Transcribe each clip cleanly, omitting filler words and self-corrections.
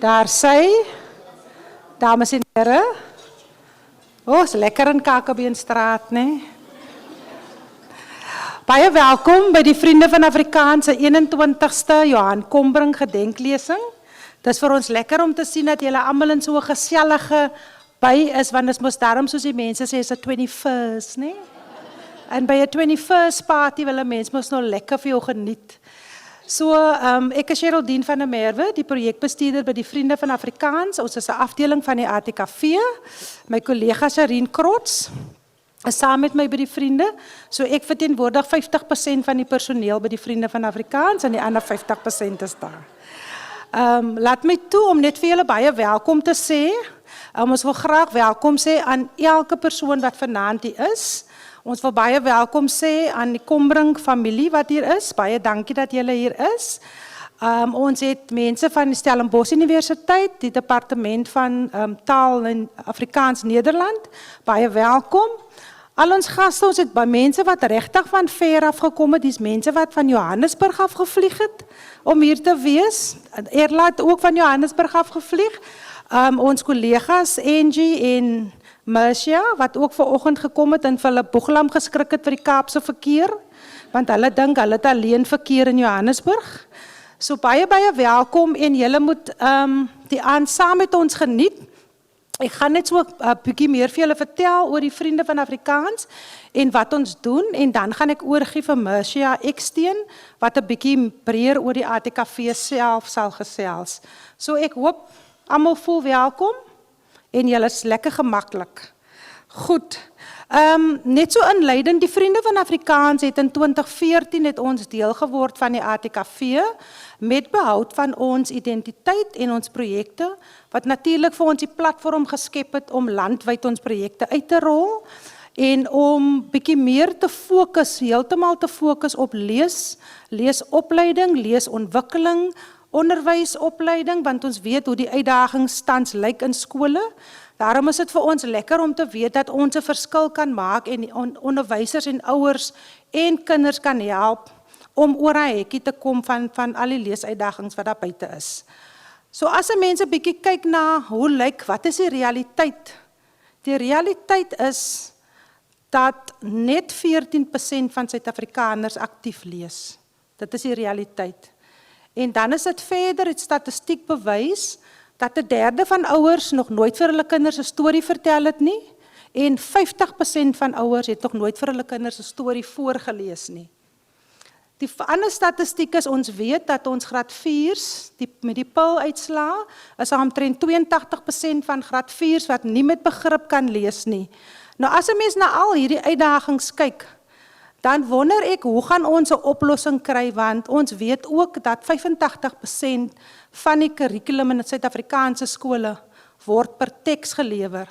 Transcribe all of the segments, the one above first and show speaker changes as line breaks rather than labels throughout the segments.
Daar sy, dames en here. Is lekker in Kakebeenstraat, né? Baie welkom by die Vriende van Afrikaans se 21ste Johan Kombrink gedenklesing. Dis vir ons lekker om te sien dat julle almal in so 'n gesellige by is, want dit mos daarom soos die mense sê is 'n 21st, né? En by 'n 21st party wil 'n mens mos nou lekker vir jou geniet. So, ek is Geraldine van der Merwe, die projekbestuurder by die Vriende van Afrikaans. Ons is 'n afdeling van die ATKV. My kollega Sharine Krots is saam met my by die Vriende. So ek verteenwoordig 50% van die personeel by die Vriende van Afrikaans en die ander 50% is daar. Laat my toe om net vir julle baie welkom te sê. Ons wil graag welkom sê aan elke persoon wat vanaand hier is. Ons wil baie welkom sê aan die Kombrink familie wat hier is. Baie dankie dat julle hier is. Ons het mense van die Stellenbosch Universiteit, die departement van taal en Afrikaans Nederland. Baie welkom. Al ons gaste, ons het by mense wat regtig van ver af gekom het, dis mense wat van Johannesburg af gevlieg het om hier te wees. Erla het ook van Johannesburg af gevlieg. Ons kollegas Angie en Mercia, wat ook vanoggend gekom het en vir hulle boeglam geskrik het vir die Kaapse verkeer, want hulle dink hulle het alleen verkeer in Johannesburg. So baie welkom en julle moet die aand saam met ons geniet. Ek gaan net so 'n bietjie meer vir julle vertel oor die Vriende van Afrikaans en wat ons doen en dan gaan ek oorgie vir Mercia Eksteen wat 'n bietjie breër oor die ATKV self sal gesels. So ek hoop almal voel welkom. En julle is lekker gemaklik. Goed, net so inleidend, die Vriende van Afrikaans het in 2014 het ons deel geword van die ATKV met behoud van ons identiteit en ons projekte, wat natuurlik vir ons die platform geskep het om landwyd ons projekte uit te rol en om bietjie meer te fokus, heeltemal te fokus op leesopleiding, leesontwikkeling, onderwysopleiding, want ons weet hoe die uitdagings tans lyk in skole. Daarom is dit vir ons lekker om te weet dat ons 'n verskil kan maak en onderwysers en ouers en kinders kan help om oor 'n hekkie te kom van al die leesuitdagings wat daar buite is. So as 'n mens 'n bietjie kyk na hoe lyk, wat is die realiteit? Die realiteit is dat net 14% van Suid-Afrikaners aktief lees. Dit is die realiteit. En dan is dit verder, het statistiek bewys, dat 1/3 van ouers nog nooit vir hulle kinders 'n storie vertel het nie, en 50% van ouers het nog nooit vir hulle kinders 'n storie voorgelees nie. Die ander statistiek is, ons weet dat ons graad 4's, met die PIL-uitslae, is omtrent 82% van graad 4's wat nie met begrip kan lees nie. Nou as 'n mens na al hierdie uitdagings kyk, dan wonder ek, hoe gaan ons 'n oplossing kry, want ons weet ook dat 85% van die kurrikulum in Suid-Afrikaanse skole word per teks gelewer.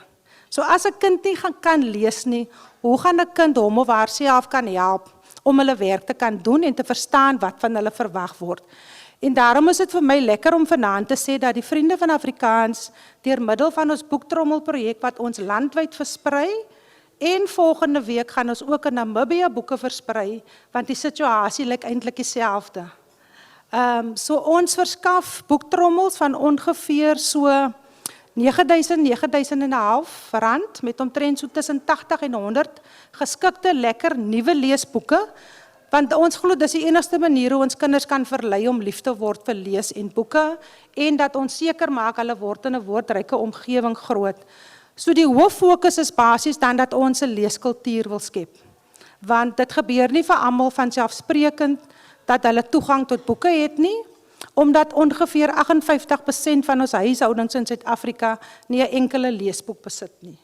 So as 'n kind nie kan lees nie, hoe gaan 'n kind hom of haarself kan help om hulle werk te kan doen en te verstaan wat van hulle verwag word? En daarom is dit vir my lekker om vanaand te sê dat die Vriende van Afrikaans deur middel van ons boektrommelprojek wat ons landwyd versprei, en volgende week gaan ons ook in Namibië boeke versprei, want die situasie lyk eintlik dieselfde. So ons verskaf boektrommels van ongeveer so 9.500 rand, met omtrent so tussen 80 en 100 geskikte lekker nuwe leesboeke, want ons glo dis die enigste manier hoe ons kinders kan verlei om lief te word vir lees en boeke, en dat ons seker maak hulle word in 'n woordryke omgewing groot. So die hooffokus is basies dan dat ons 'n leeskultuur wil skep. Want dit gebeur nie vir almal vanselfsprekend dat hulle toegang tot boeke het nie, omdat ongeveer 58% van ons huishoudings in Suid-Afrika nie 'n enkele leesboek besit nie.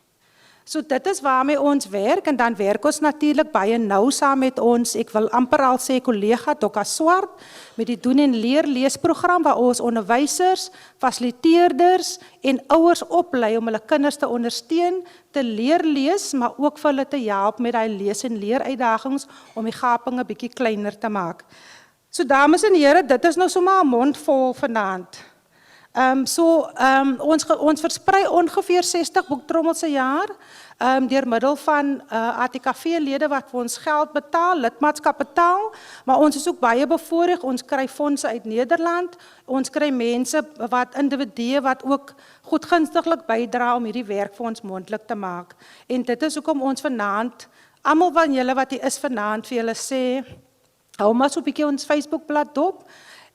So dit is waarmee ons werk, en dan werk ons natuurlik baie nou saam met ons, ek wil amper al sê kollega Dokka Swart, met die Doen en Leer leesprogram waar ons onderwysers, fasiliteerders en ouers oplei om hulle kinders te ondersteun, te leer lees, maar ook vir hulle te help met die lees en leer uitdagings om die gaping 'n bietjie kleiner te maak. So dames en here, dit is nou sommer 'n mond vol vanaand. Ons versprei ongeveer 60 boektrommels per jaar, deur middel van ATKV-lede wat vir ons geld betaal, lidmaatskap betaal, maar ons is ook baie bevoorreg, ons kry fondse uit Nederland, ons kry mense individue wat ook goedgunstiglik bydra om hierdie werk vir ons moontlik te maak. En dit is hoekom ons vanaand, almal van julle wat hier is vanaand vir julle sê, hou maar so 'n bietjie ons Facebookblad dop,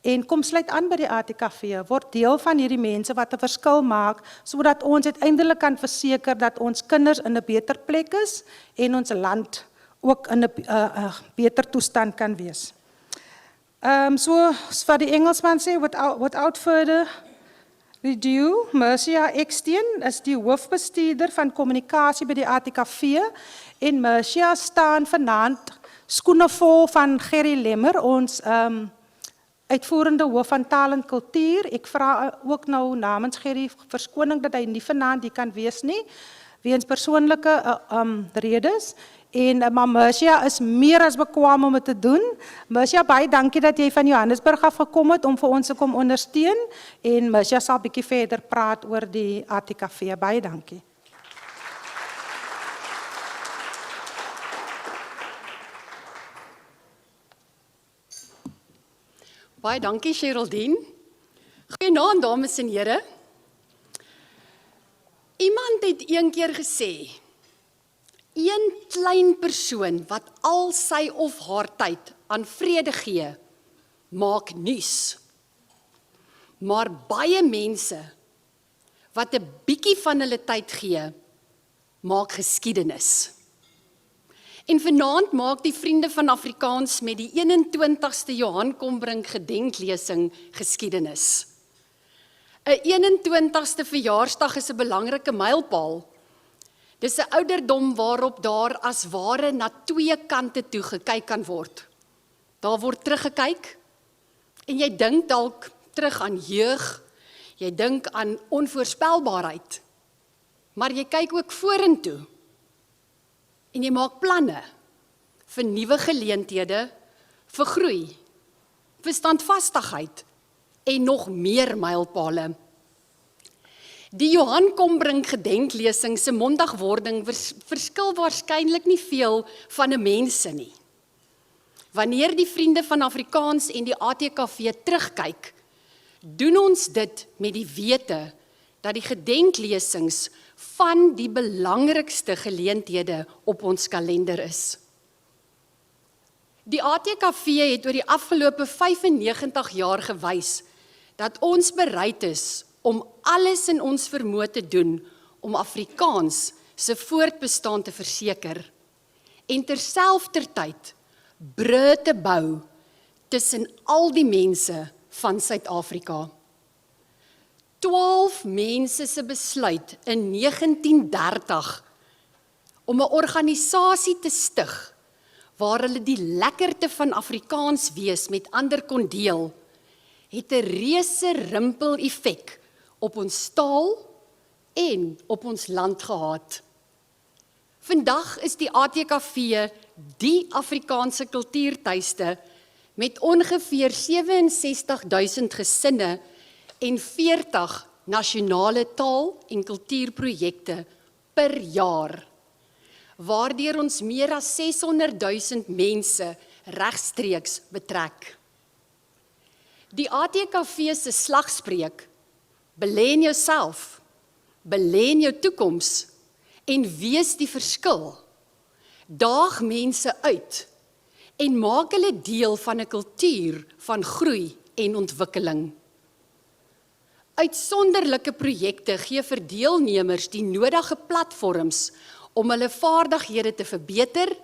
en kom sluit aan by die ATKV, word deel van hierdie mense wat 'n verskil maak, sodat ons uiteindelik kan verseker dat ons kinders in 'n beter plek is, en ons land ook in 'n beter toestand kan wees. Soos wat die Engelsman sê, without further ado, Mercia Eksteen is die hoofbestuurder van kommunikasie by die ATKV, en Mercia staan vanaand skoene vol van Gerry Lemmer, ons uitvoerende hoof van taal en kultuur. Ek vra ook nou namens Gerry verskoning dat hy nie vanaand hier kan wees nie, weens persoonlike redes. En maar Mercia is meer as bekwam om dit te doen. Mercia, baie dankie dat jy van Johannesburg af gekom het om vir ons te kom ondersteun. En Mercia sal bietjie verder praat oor die ATKV. Baie dankie.
Baie dankie, Geraldine. Goeienaand, dames en here. Iemand het een keer gesê, een klein persoon wat al sy of haar tyd aan vrede gee, maak nuus. Maar baie mense wat 'n bietjie van hulle tyd gee, maak geskiedenis. En vanaand maak die Vriende van Afrikaans met die 21ste Johan Kombrink gedenklesing geskiedenis. 'n 21ste verjaarsdag is 'n belangrike mylpaal. Dis 'n ouderdom waarop daar as ware na twee kante toe gekyk kan word. Daar word teruggekyk en jy dink dalk terug aan jeug, jy dink aan onvoorspelbaarheid, maar jy kyk ook vorentoe. En jy maak planne vir nuwe geleenthede, vir groei, vir standvastigheid en nog meer mylpale. Die Johan Kombrink gedenklesing se mondagwording verskil waarskynlik nie veel van 'n mense nie. Wanneer die Vriende van Afrikaans en die ATKV terugkyk, doen ons dit met die wete dat die gedenklesings van die belangrikste geleenthede op ons kalender is. Die ATKV het oor die afgelope 95 jaar gewys dat ons bereid is om alles in ons vermoë te doen om Afrikaans se voortbestaan te verseker en terselfdertyd brûe te bou tussen al die mense van Suid-Afrika. 12 mense se besluit in 1930 om 'n organisasie te stig waar hulle die lekkerte van Afrikaans wees met ander kon deel, het 'n reuse rimpel-effek op ons taal en op ons land gehad. Vandag is die ATKV die Afrikaanse kultuurtuiste met ongeveer 67.000 gesinne en 40 nasionale taal- en kultuurprojekte per jaar, waardeur ons meer as 600.000 mense regstreeks betrek. Die ATKV se slagspreuk, belê in jouself, belê in jou toekoms en wees die verskil, daag mense uit en maak hulle deel van 'n kultuur van groei en ontwikkeling. Uitsonderlike projekte gee vir deelnemers die nodige platforms om hulle vaardighede te verbeter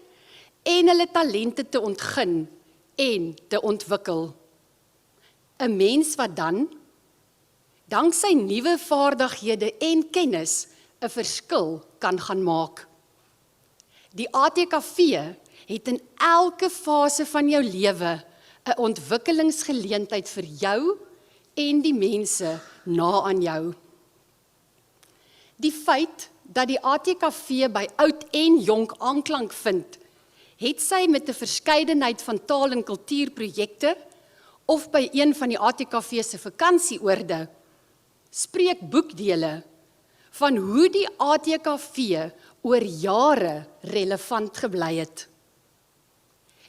en hulle talente te ontgin en te ontwikkel. 'n Mens wat dan, danksy nuwe vaardighede en kennis, 'n verskil kan gaan maak. Die ATKV het in elke fase van jou lewe 'n ontwikkelingsgeleentheid vir jou en die mense na aan jou. Die feit dat die ATKV by oud en jonk aanklank vind, het sy met 'n verskeidenheid van taal- en kultuurprojekte of by een van die ATKV se vakansieoorde spreek boekdele van hoe die ATKV oor jare relevant gebly het.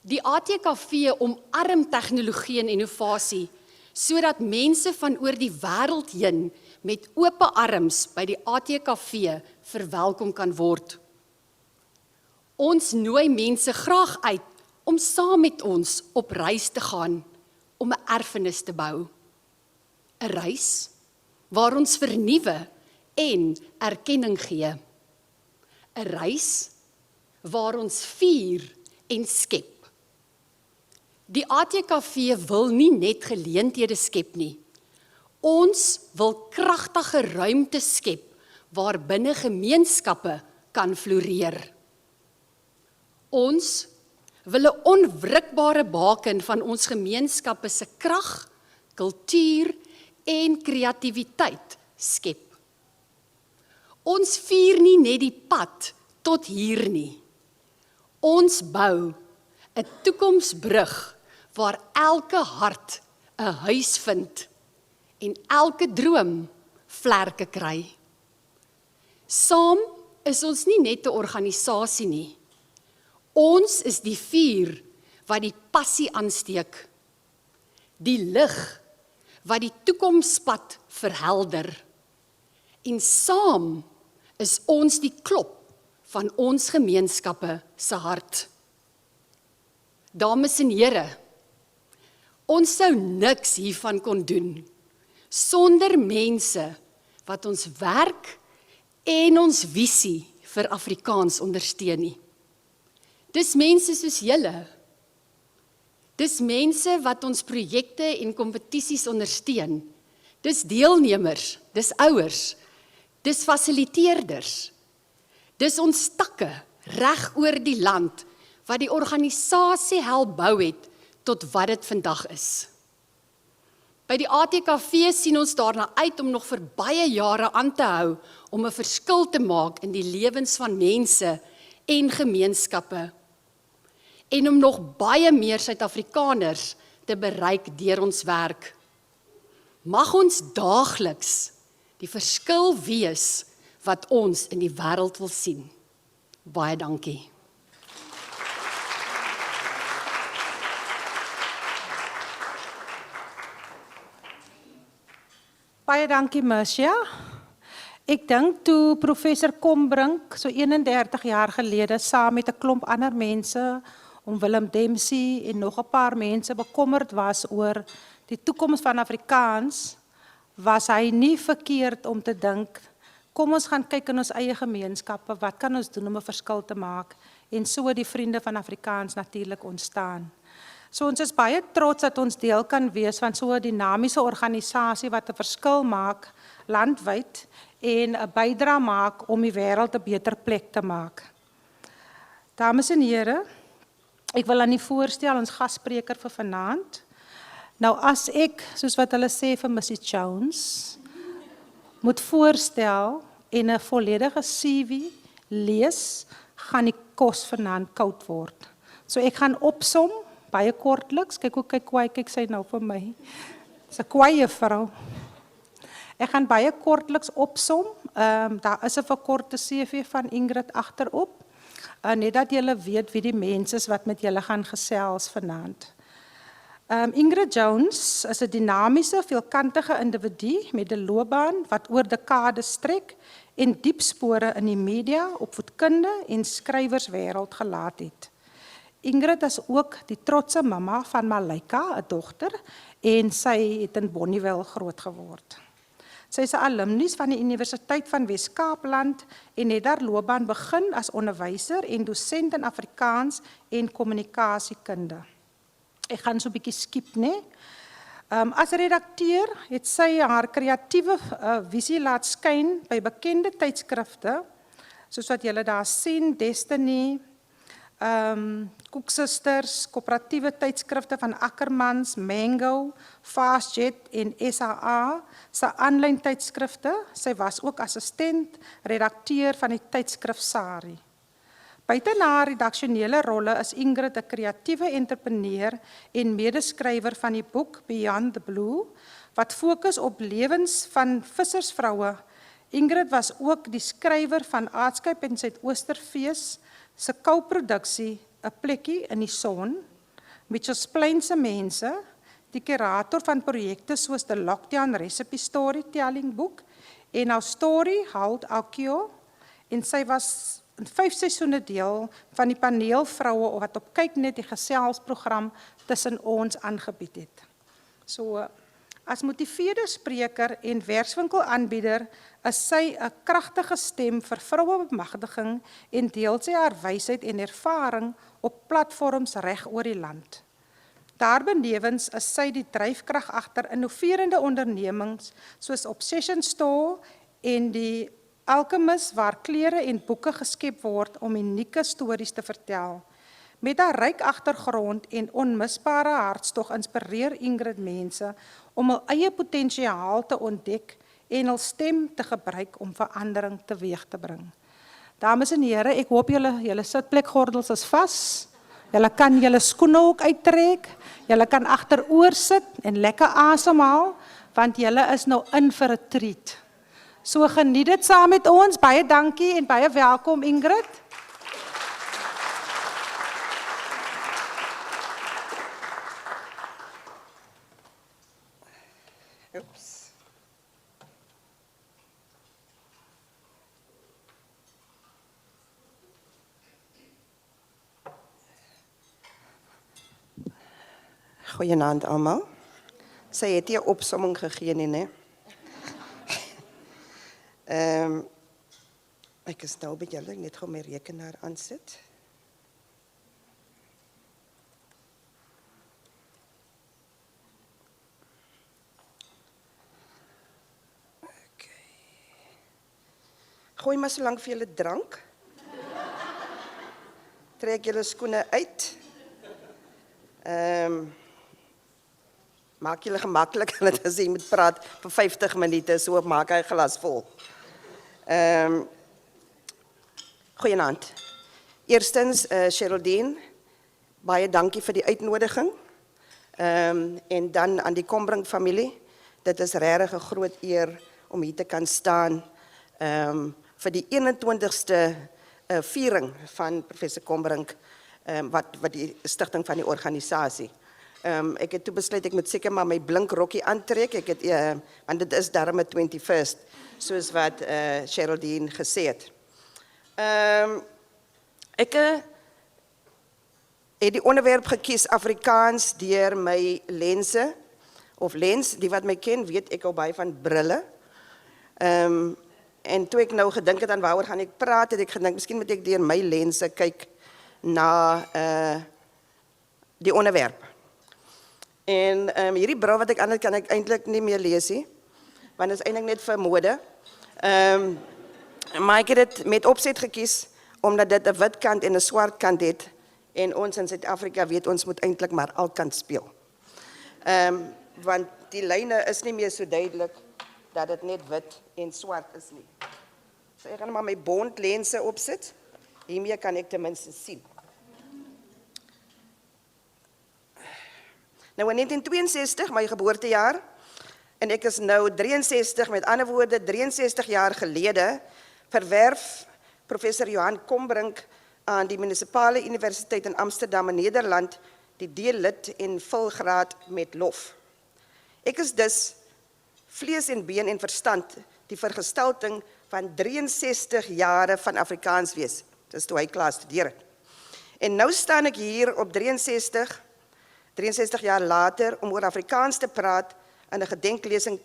Die ATKV omarm tegnologie en innovasie, sodat mense van oor die wêreld heen met oop arms by die ATKV verwelkom kan word. Ons nooi mense graag uit om saam met ons op reis te gaan, om 'n erfenis te bou. 'n Reis waar ons vernuwe en erkenning gee. 'n Reis waar ons vier en skep. Die ATKV wil nie net geleenthede skep nie. Ons wil kragtige ruimte skep waar binne gemeenskappe kan floreer. Ons wil 'n onwrikbare baken van ons gemeenskappe se krag, kultuur en kreatiwiteit skep. Ons vier nie net die pad tot hier nie. Ons bou 'n toekomsbrug waar elke hart 'n huis vind en elke droom vlerke kry. Saam is ons nie net 'n organisasie nie. Ons is die vuur wat die passie aansteek, die lig wat die toekomspad verhelder. En saam is ons die klop van ons gemeenskappe se hart. Dames en here, ons sou niks hiervan kon doen sonder mense wat ons werk en ons visie vir Afrikaans ondersteun nie. Dis mense soos julle. Dis mense wat ons projekte en kompetisies ondersteun. Dis deelnemers, dis ouers, dis fasiliteerders. Dis ons takke reg oor die land wat die organisasie help bou het tot wat dit vandag is. By die ATKV sien ons daarna uit om nog vir baie jare aan te hou om 'n verskil te maak in die lewens van mense en gemeenskappe en om nog baie meer Suid-Afrikaners te bereik deur ons werk. Mag ons daagliks die verskil wees wat ons in die wêreld wil sien. Baie dankie.
Baie dankie, Mercia. Ek dink toe professor Kombrink so 31 jaar gelede saam met 'n klomp ander mense om Willem Dempsey en nog 'n paar mense bekommerd was oor die toekoms van Afrikaans, was hy nie verkeerd om te dink, kom ons gaan kyk in ons eie gemeenskappe, wat kan ons doen om 'n verskil te maak, en so het die Vriende van Afrikaans natuurlik ontstaan. So ons is baie trots dat ons deel kan wees van so 'n dinamiese organisasie wat 'n verskil maak landwyd en 'n bydrae maak om die wêreld 'n beter plek te maak. Dames en here, ek wil aan u voorstel ons gasspreker vir vanaand. Nou as ek, soos wat hulle sê vir Missy Jones, moet voorstel en 'n volledige CV lees, gaan die kos vanaand koud word. So ek gaan opsom, baie kortliks, kyk hoe kyk sy nou vir my. Dis 'n kwaaie vrou. Ek gaan baie kortliks opsom, daar is 'n verkorte CV van Ingrid agterop, net dat julle weet wie die mense is wat met julle gaan gesels vanaand. Ingrid Jones is 'n dinamiese, veelkantige individu met 'n loopbaan wat oor dekades strek en diep spore in die media, opvoedkunde en skrywerswêreld gelaat het. Ingrid is ook die trotse mamma van Malaika, 'n dogter, en sy het in Bonnievale groot geword. Sy is 'n alumnus van die Universiteit van Wes-Kaapland en het haar loopbaan begin as onderwyser en dosent in Afrikaans en kommunikasiekunde. Ek gaan so 'n bietjie skiep, né? As redakteur het sy haar kreatiewe visie laat skyn by bekende tydskrifte, soos wat julle daar sien, Destiny, Koeksisters, koöperatiewe tydskrifte van Ackermans, Mango, Fastjet en SAA, sy aanlyn tydskrifte. Sy was ook assistent redakteur van die tydskrif Sari. Buiten haar redaksionele rolle is Ingrid 'n kreatiewe entrepreneur en medeskrywer van die boek Beyond the Blue, wat fokus op lewens van vissersvroue. Ingrid was ook die skrywer van Aardskyp en Suidoosterfees se kouproduksie 'n plekkie in die son, Mitchells Plain se mense, die kurator van projekte soos the Lockdown Recipe Storytelling boek en Our Story Hold Our Cure, en sy was in 5 seisoene deel van die paneelvroue wat op Kyknet die geselsprogram tussen ons aangebied het. So, as motiveerde spreker en werkswinkelaanbieder is sy 'n kragtige stem vir vrouebemagtiging en deel sy haar wysheid en ervaring op platforms reg oor die land. Daarbenewens is sy die dryfkrag agter innoverende ondernemings soos Obsession Store en die Alchemist waar klere en boeke geskep word om unieke stories te vertel. Met haar ryk agtergrond en onmisbare hartstog inspireer Ingrid mense om hul eie potensiaal te ontdek en hul stem te gebruik om verandering teweeg te bring. Dames en here, ek hoop julle sitplekgordels is vas. Julle kan julle skoene ook uittrek. Julle kan agteroor sit en lekker asemhaal, want julle is nou in vir 'n treat. So geniet dit saam met ons. Baie dankie en baie welkom Ingrid.
Oeps. Goeienaand almal. Sy het hier 'n opsomming gegee nie, né? Ek is nou by julle, net gou my rekenaar aansit. Gooi maar so lank vir julle drank. Trek julle skoene uit. Maak julle gemaklik, want as jy moet praat vir 50 minute, so maak hy glas vol. Goeienaand. Eerstens, Geraldine, baie dankie vir die uitnodiging. En dan aan die Kombrink familie. Dit is regtig 'n groot eer om hier te kan staan vir die 21ste viering van professor Kombrink, wat die stigting van die organisasie. Ek het toe besluit, ek moet seker maar my blink rokkie aantrek, want dit is darm 21st, soos wat Geraldine gesê het. Ek het die onderwerp gekies Afrikaans deur my lense, of lens, die wat my ken, weet ek al baie van brille. En toe ek nou gedink het aan waaroor gaan ek praat, het ek gedink, miskien moet ek deur my lense kyk na die onderwerp. En hierdie bril wat ek aan het, kan ek eintlik nie meer lees nie, want dit is eintlik net vir mode. Maar ek het dit met opset gekies, omdat dit 'n wit kant en 'n swart kant het, en ons in Suid-Afrika weet ons moet eintlik maar alkant speel. Want die lyne is nie meer so duidelik, dat dit net wit en swart is nie. So ek gaan maar my bond lense opsit, hiermee kan ek ten minste sien. Nou in 1962, my geboortejaar, en ek is nou 63, met ander woorde 63 jaar gelede, verwerf professor Johan Kombrink aan die Munisipale Universiteit in Amsterdam in Nederland die D-lid en volgraad met lof. Ek is dus vlees en been en verstand die vergestalting van 63 jare van Afrikaans wees. Dis toe hy klaar studeer het. En nou staan ek hier op 63 jaar later om oor Afrikaans te praat in 'n gedenklesing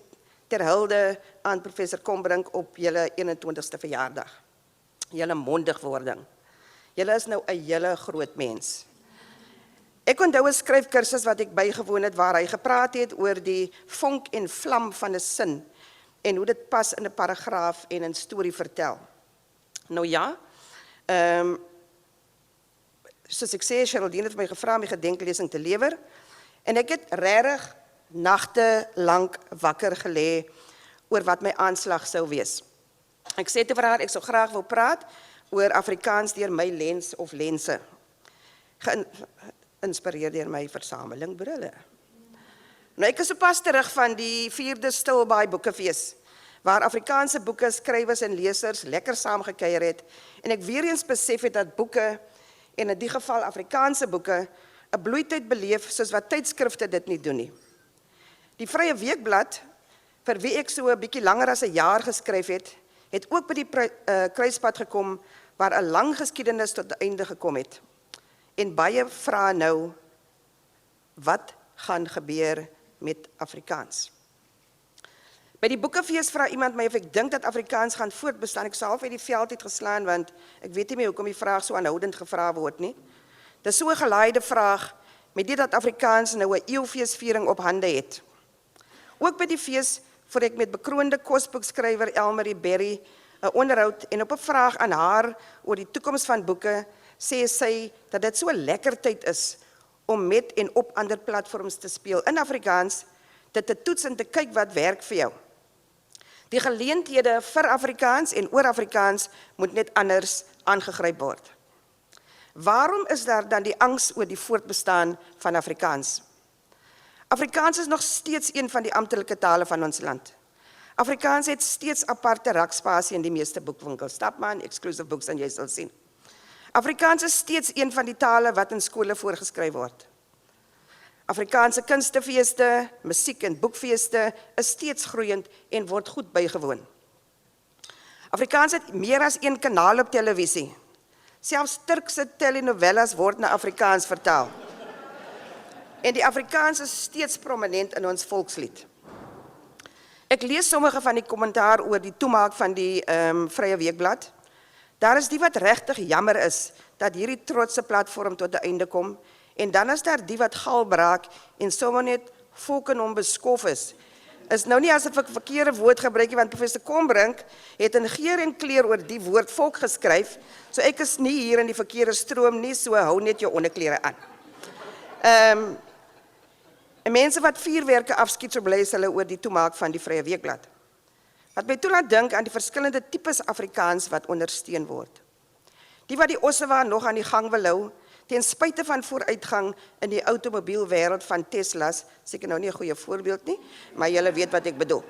ter hulde aan professor Kombrink op julle 21ste verjaardag. Julle mondigwording. Julle is nou 'n hele groot mens. Ek onthou 'n skryfkursus wat ek bygewoon het waar hy gepraat het oor die vonk en vlam van 'n sin en hoe dit pas in 'n paragraaf en 'n storie vertel. Nou ja, soos ek sê, Geraldine het my gevra om die gedenklesing te lewer en ek het regtig nagte lank wakker gelê oor wat my aanslag sou wees. Ek sê te vir haar, ek sou graag wil praat oor Afrikaans deur my lens of lense, geïnspireer deur my versameling brille. Nou, ek is sopas terug van die 4de Stilbaai Boekefees, waar Afrikaanse boeke, skrywers en lesers lekker saamgekuier het, en ek weer eens besef het dat boeke, en in die geval Afrikaanse boeke, 'n bloeityd beleef soos wat tydskrifte dit nie doen nie. Die Vrye Weekblad, vir wie ek so 'n bietjie langer as 'n jaar geskryf het ook by die kruispunt gekom, waar 'n lang geskiedenis tot einde gekom het. En baie vra nou, wat gaan gebeur met Afrikaans? By die Boekefees vra iemand my of ek dink dat Afrikaans gaan voortbestaan. Ek sal half uit die veld het geslaan, want ek weet nie meer hoekom die vraag so aanhoudend gevra word nie. Dis so 'n gelaaide vraag, met dit dat Afrikaans nou 'n eeufeesviering op hande het. Ook by die fees voor ek met bekroonde kosboekskrywer Elmarie Berry 'n onderhoud, en op 'n vraag aan haar oor die toekoms van boeke, sê sy dat dit so 'n lekker tyd is om met en op ander platforms te speel in Afrikaans, dit te toets en te kyk wat werk vir jou. Die geleenthede vir Afrikaans en oor Afrikaans moet net anders aangegryp word. Waarom is daar dan die angs oor die voortbestaan van Afrikaans? Afrikaans is nog steeds een van die amptelike tale van ons land. Afrikaans het steeds aparte rakspasie in die meeste boekwinkels. Stap maar in Exclusive Books en jy sal sien. Afrikaans is steeds een van die tale wat in skole voorgeskryf word. Afrikaanse kunstefeeste, musiek- en boekfeeste is steeds groeiend en word goed bygewoon. Afrikaans het meer as een kanaal op televisie. Selfs Turkse telenovelas word na Afrikaans vertaal. En die Afrikaans is steeds prominent in ons volkslied. Ek lees sommige van die kommentaar oor die toemaak van die Vrye Weekblad. Daar is die wat regtig jammer is dat hierdie trotse platform tot 'n einde kom, en dan is daar die wat gal braak en sommer net volken onbeskof is. Is nou nie asof ek verkeerde woord gebruik nie, want professor Kombrink het in geur en kleur oor die woord volk geskryf, so ek is nie hier in die verkeerde stroom nie, so hou net jou onderklere aan. En mense wat vuurwerke afskiet, so bly hulle oor die toemaak van die Vrye Weekblad. Wat my toe laat dink aan die verskillende tipes Afrikaans wat ondersteun word. Die wat die Ossewa nog aan die gang wil hou, ten spyte van vooruitgang in die outomobielwêreld van Tesla's, seker nou nie 'n goeie voorbeeld nie, maar julle weet wat ek bedoel.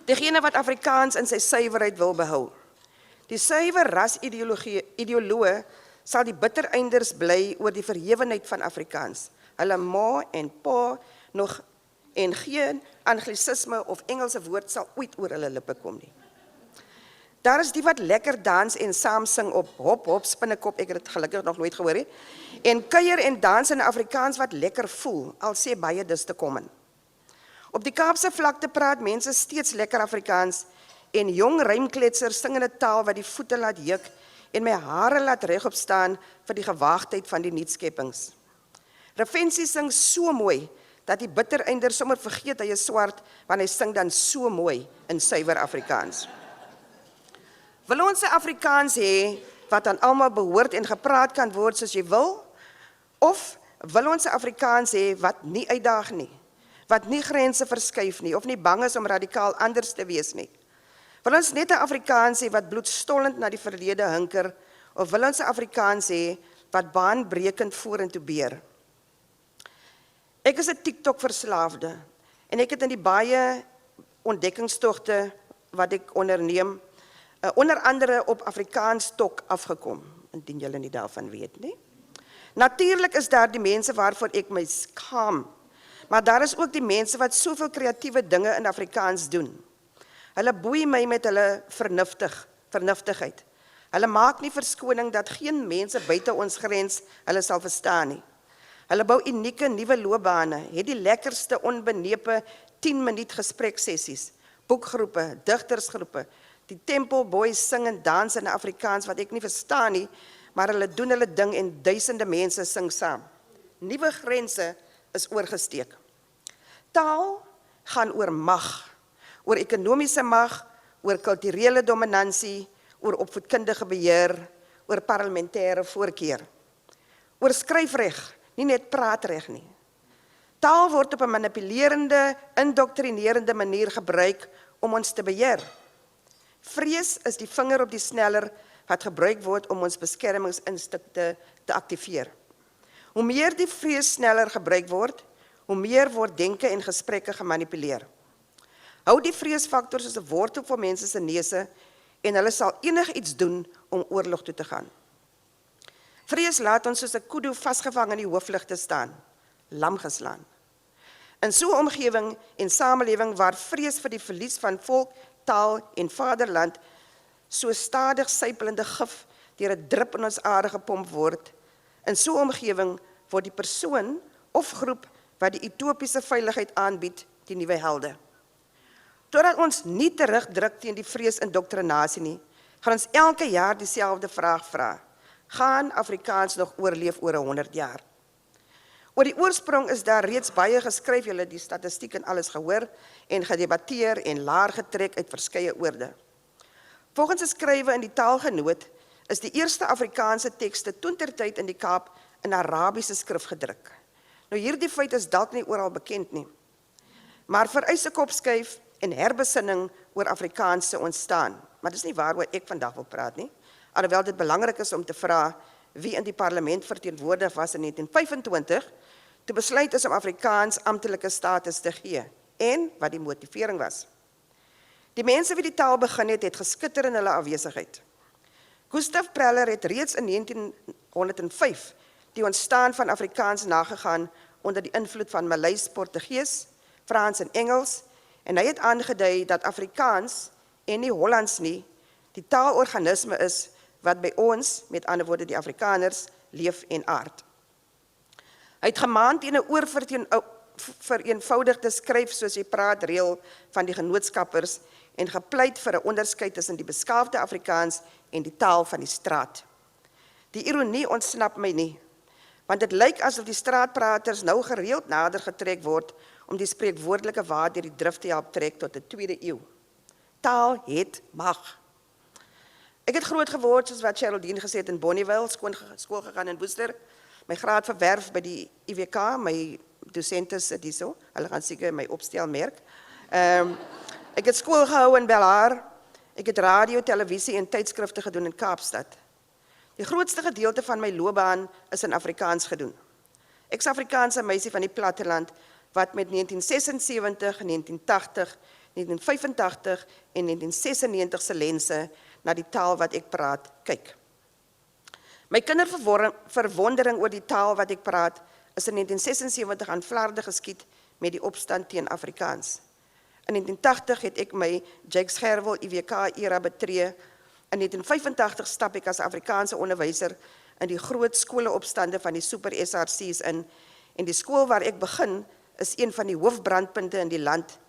Diegene wat Afrikaans in sy suiwerheid wil behou. Die suiwer ras-ideoloë sal die bittereinders bly oor die verhewenheid van Afrikaans. Hulle ma en pa nog en geen anglisisme of Engelse woord sal ooit oor hulle lippe kom nie. Daar is die wat lekker dans en saam sing op hop hop spinnekop, ek het dit gelukkig nog nooit gehoor nie, en kuier en dans in Afrikaans wat lekker voel, al sê baie dis te common. Op die Kaapse vlakte praat mense steeds lekker Afrikaans, en jong rymkletsers sing in 'n taal wat die voete laat juk en my hare laat regop staan vir die gewaagdheid van die nuutskeppings. Revensie sing so mooi dat die bittereinder sommer vergeet hy is swart, want hy sing dan so mooi in suiwer Afrikaans. Wil ons 'n Afrikaans hê wat aan almal behoort en gepraat kan word soos jy wil? Of wil ons 'n Afrikaans hê wat nie uitdaag nie, wat nie grense verskuif nie, of nie bang is om radikaal anders te wees nie? Wil ons net 'n Afrikaans hê wat bloedstollend na die verlede hinker, of wil ons 'n Afrikaans hê wat baanbrekend vorentoe beer? Ek is 'n TikTok-verslaafde, en ek het in die baie ontdekkingstogte wat ek onderneem, onder andere op Afrikaans Tok afgekom, indien julle nie daarvan weet nie. Natuurlik is daar die mense waarvoor ek my skaam, maar daar is ook die mense wat soveel kreatiewe dinge in Afrikaans doen. Hulle boei my met hulle vernuftigheid. Hulle maak nie verskoning dat geen mense buite ons grens hulle sal verstaan nie. Hulle bou unieke nuwe loopbane, het die lekkerste onbenepe 10-minuut gespreksessies, boekgroepe, digtersgroepe. Die Temple Boys sing en dans in Afrikaans wat ek nie verstaan nie, maar hulle doen hulle ding en duisende mense sing saam. Nuwe grense is oorgesteek. Taal gaan oor mag, oor ekonomiese mag, oor kulturele dominansie, oor opvoedkundige beheer, oor parlementêre voorkeur, oor skryfreg, nie net praatreg nie. Taal word op 'n manipulerende, indoktrinerende manier gebruik om ons te beheer. Vrees is die vinger op die sneller wat gebruik word om ons beskermingsinstinkte te aktiveer. Hoe meer die vrees sneller gebruik word, hoe meer word denke en gesprekke gemanipuleer. Hou die vreesfaktor soos 'n wortel vir mense se neuse en hulle sal enigiets doen om oorlog toe te gaan. Vrees laat ons soos 'n kudu vasgevang in die hoofligte staan, lam geslaan. In so 'n omgewing en samelewing waar vrees vir die verlies van volk, taal en vaderland so stadig sypelende gif deur 'n drup in ons are gepomp word, in so 'n omgewing word die persoon of groep wat die utopiese veiligheid aanbied, die nuwe helde. Totdat ons nie terugdruk teen die vreesindoktrinasie nie, gaan ons elke jaar dieselfde vraag vra. Gaan Afrikaans nog oorleef oor 100 jaar? Oor die oorsprong is daar reeds baie geskryf, julle die statistiek en alles gehoor, en gedebatteer en laar getrek uit verskeie oorde. Volgens 'n skrywe in die Taalgenoot is die eerste Afrikaanse tekste toentertyd in die Kaap in Arabiese skrif gedruk. Nou hierdie feit is dalk nie oral bekend nie, maar vereis 'n kopskuif en herbesinning oor Afrikaans se ontstaan. Maar dis nie waaroor ek vandag wil praat nie, alhoewel dit belangrik is om te vra wie in die parlement verteenwoordig was in 1925, toe besluit is om Afrikaans amptelike status te gee, en wat die motivering was. Die mense wie die taal begin het geskitter in hulle afwesigheid. Gustav Preller het reeds in 1905 die ontstaan van Afrikaans nagegaan onder die invloed van Maleis, Portugees, Frans en Engels, en hy het aangedui dat Afrikaans en nie Hollands nie die taalorganisme is wat by ons, met ander woorde die Afrikaners, leef en aard. Hy het gemaan teen 'n oorvereenvoudigde skryf soos jy praat reël van die genootskappers en gepleit vir 'n onderskeid tussen die beskaafde Afrikaans en die taal van die straat. Die ironie ontsnap my nie, want dit lyk asof die straatpraters nou gereeld nader getrek word om die spreekwoordelike waard deur die drif te help trek tot 'n 2de eeu. Taal het mag. Ek het groot geword, soos wat Geraldine gesê het, in Bonnievale, skool gegaan in Woester, my graad verwerf by die IWK, my dosente sit hierso, hulle gaan seker my opstel merk. Ek het skool gehou in Belhar, ek het radio, televisie en tydskrifte gedoen in Kaapstad. Die grootste gedeelte van my loopbaan is in Afrikaans gedoen. Ek is Afrikaanse meisie van die platteland, wat met 1976, 1980, 1985 en 1996 se lense na die taal wat ek praat kyk. My kinderverwondering oor die taal wat ek praat is in 1976 aan Vlaarde geskied met die opstand teen Afrikaans. In 1980 het ek my Jakes Gerwel IWK era betree. In 1985 stap ek as Afrikaanse onderwyser in die groot skoleopstande van die Super SRC's in, en die skool waar ek begin is een van die hoofbrandpunte in die land.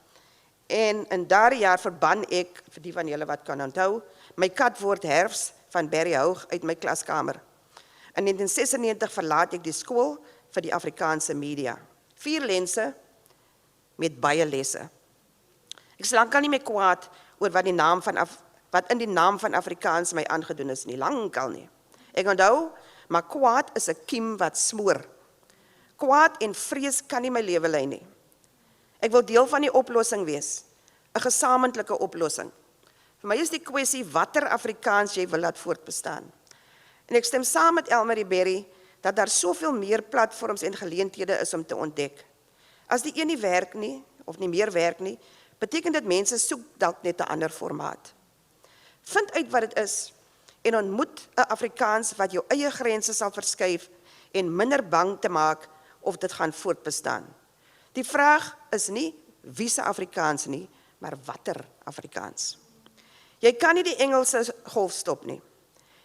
En in daardie jaar verban ek, vir die van julle wat kan onthou, my katwoord Herfs van Barry Houg uit my klaskamer. In 1996 verlaat ek die skool vir die Afrikaanse media. 4 lense met baie lesse. Ek is lankal nie meer kwaad oor wat in die naam van Afrikaans my aangedoen is nie, lankal nie. Ek onthou, maar kwaad is 'n kiem wat smoor. Kwaad en vrees kan nie my lewe lei nie. Ek wil deel van die oplossing wees, 'n gesamentlike oplossing. Vir my is die kwessie watter Afrikaans jy wil laat voortbestaan. En ek stem saam met Elmarie Berry dat daar soveel meer platforms en geleenthede is om te ontdek. As die een nie werk nie, of nie meer werk nie, beteken dit mense soek dalk net 'n ander formaat. Vind uit wat dit is en ontmoet 'n Afrikaans wat jou eie grense sal verskuif en minder bang te maak of dit gaan voortbestaan. Die vraag is nie wie se Afrikaans nie, maar watter Afrikaans. Jy kan nie die Engelse golf stop nie.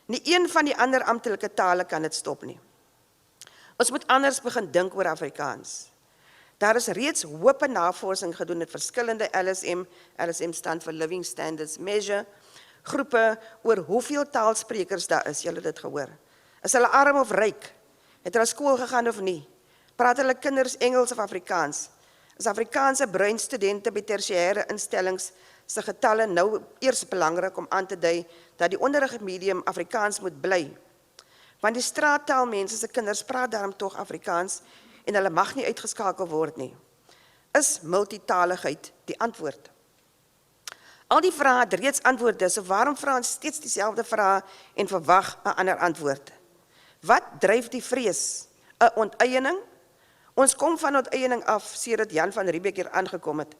Nie een van die ander amptelike tale kan dit stop nie. Ons moet anders begin dink oor Afrikaans. Daar is reeds hoop navorsing gedoen met verskillende LSM staan vir Living Standards Measure, groepe oor hoeveel taalsprekers daar is, julle het dit gehoor. Is hulle arm of ryk? Het hulle skool gegaan of nie? Praat hulle kinders Engels of Afrikaans? Is Afrikaanse bruin studente by tersiêre instellings se getalle nou eers belangrik om aan te dui dat die onderrigmedium Afrikaans moet bly? Want die straattaalmense se kinders praat daarom tog Afrikaans en hulle mag nie uitgeskakel word nie. Is multitaligheid die antwoord? Al die vrae het reeds antwoorde, so waarom vra ons steeds dieselfde vrae en verwag 'n ander antwoord? Wat dryf die vrees? 'n Onteiening? Ons kom van onteiening af sedert Jan van Riebeeck hier aangekom het.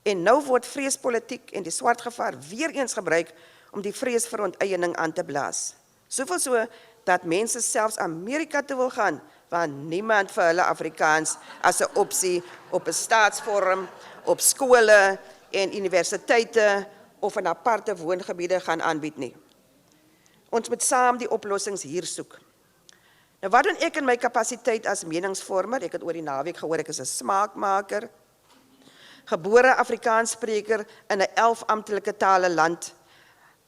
En nou word vreespolitiek en die swart gevaar weer eens gebruik om die vrees vir onteiening aan te blaas. Soveel so dat mense selfs Amerika toe wil gaan, waar niemand vir hulle Afrikaans as 'n opsie op 'n staatsvorm, op skole en universiteite of in aparte woongebiede gaan aanbied nie. Ons moet saam die oplossings hier soek. Nou wat doen ek in my kapasiteit as meningsvormer? Ek het oor die naweek gehoor ek is 'n smaakmaker, gebore Afrikaansspreker in 'n 11 amptelike tale land,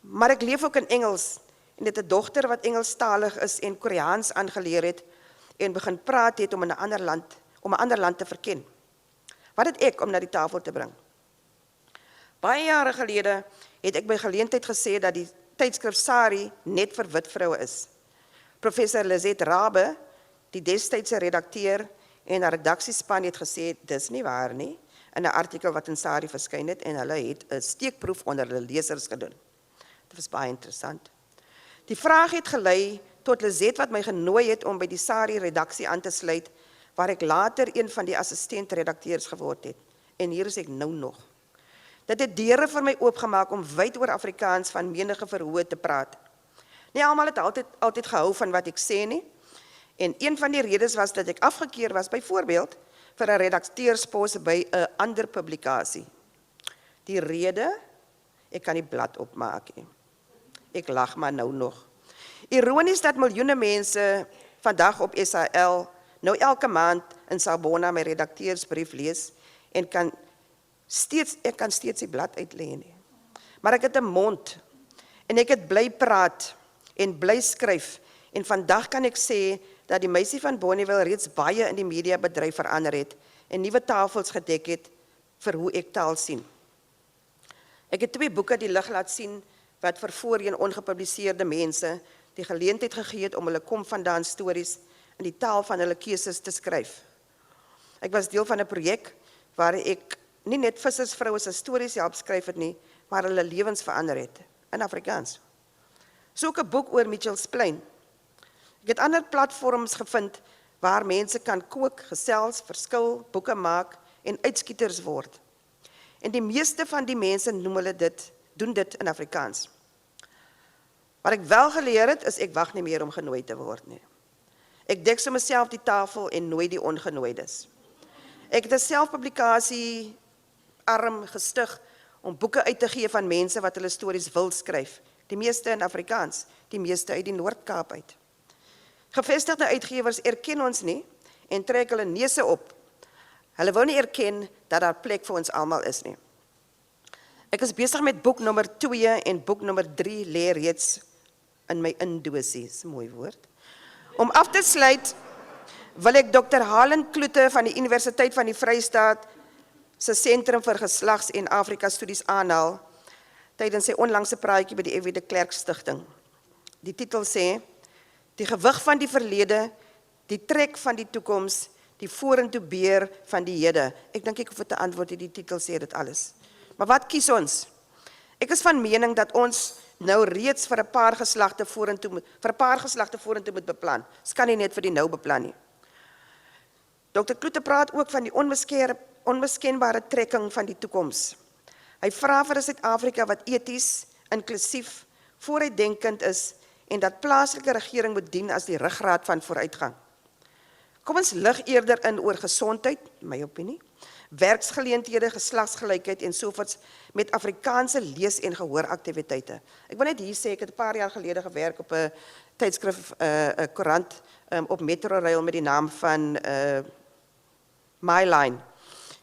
maar ek leef ook in Engels en het 'n dogter wat Engelstalig is en Koreaans aangeleer het en begin praat het om 'n ander land te verken. Wat het ek om na die tafel te bring? Baie jare gelede het ek by geleentheid gesê dat die tydskrif Sari net vir wit vroue is. Professor Lizette Rabbe, die destydse redakteur en 'n redaksiespan het gesê, dis nie waar nie, in 'n artikel wat in Sari verskyn het en hulle het 'n steekproef onder hulle lesers gedoen. Dit was baie interessant. Die vraag het gelei tot Lizette wat my genooi het om by die Sari redaksie aan te sluit, waar ek later een van die assistent-redakteurs geword het. En hier is ek nou nog. Dit het deure vir my oopgemaak om wyd oor Afrikaans van menige verhoor te praat. Nie almal het altyd gehou van wat ek sê nie. En een van die redes was dat ek afgekeur was, byvoorbeeld, vir 'n redakteurspos by 'n ander publikasie. Die rede, ek kan die blad opmaak nie. Ek lag maar nou nog. Ironies dat miljoene mense vandag op SAL nou elke maand in Sabona my redakteursbrief lees en ek kan steeds die blad uitlê nie. Maar ek het 'n mond en ek het bly praat en bly skryf en vandag kan ek sê dat die meisie van Bonnieville reeds baie in die mediabedryf verander het en nuwe tafels gedek het vir hoe ek taal sien. Ek het 2 boeke die lig laat sien wat vir voorheen ongepubliseerde mense die geleentheid gegee het om hulle kom vandaan stories in die taal van hulle keuses te skryf. Ek was deel van 'n projek waar ek nie net vissersvroue se stories help skryf het nie, maar hulle lewens verander het in Afrikaans. So 'n boek oor Mitchells Plain. Ek het ander platforms gevind waar mense kan kook, gesels, verskil, boeke maak en uitskieters word. En die meeste van die mense doen dit in Afrikaans. Wat ek wel geleer het, is ek wag nie meer om genooi te word nie. Ek dek so myself die tafel en nooi die ongenooides. Ek het 'n selfpublikasie arm gestig om boeke uit te gee van mense wat hulle stories wil skryf. Die meeste in Afrikaans, die meeste uit die Noord-Kaap uit. Gevestigde uitgewers erken ons nie en trek hulle neuse op. Hulle wil nie erken dat daar plek vir ons almal is nie. Ek is besig met boek nommer 2 en boek nommer 3 lê reeds in my indosies, mooi woord. Om af te sluit, wil ek Dr. Halen Kloete van die Universiteit van die Vrystaat se Sentrum vir Geslags- en Afrika-studies aanhaal tydens sy onlangse praatjie by die F.W. de Klerk Stichting. Die titel sê, die gewig van die verlede, die trek van die toekoms, die vorentoe beer van die hede. Ek dink ek hoef te antwoord, die titel sê dit alles. Maar wat kies ons? Ek is van mening dat ons nou reeds vir 'n paar geslagte vorentoe moet beplan. Ons kan nie net vir die nou beplan nie. Dr. Kloete praat ook van die onmiskenbare trekking van die toekoms. Hy vra vir 'n Suid-Afrika wat eties, inklusief, vooruitdenkend is en dat plaaslike regering moet dien as die ruggraat van vooruitgang. Kom ons lig eerder in oor gesondheid, in my opinie, werksgeleenthede, geslagsgelykheid en sovoorts met Afrikaanse lees- en gehooraktiwiteite. Ek wil net hier sê, ek het 'n paar jaar gelede gewerk op 'n tydskrif, 'n koerant op Metrorail met die naam van My Line.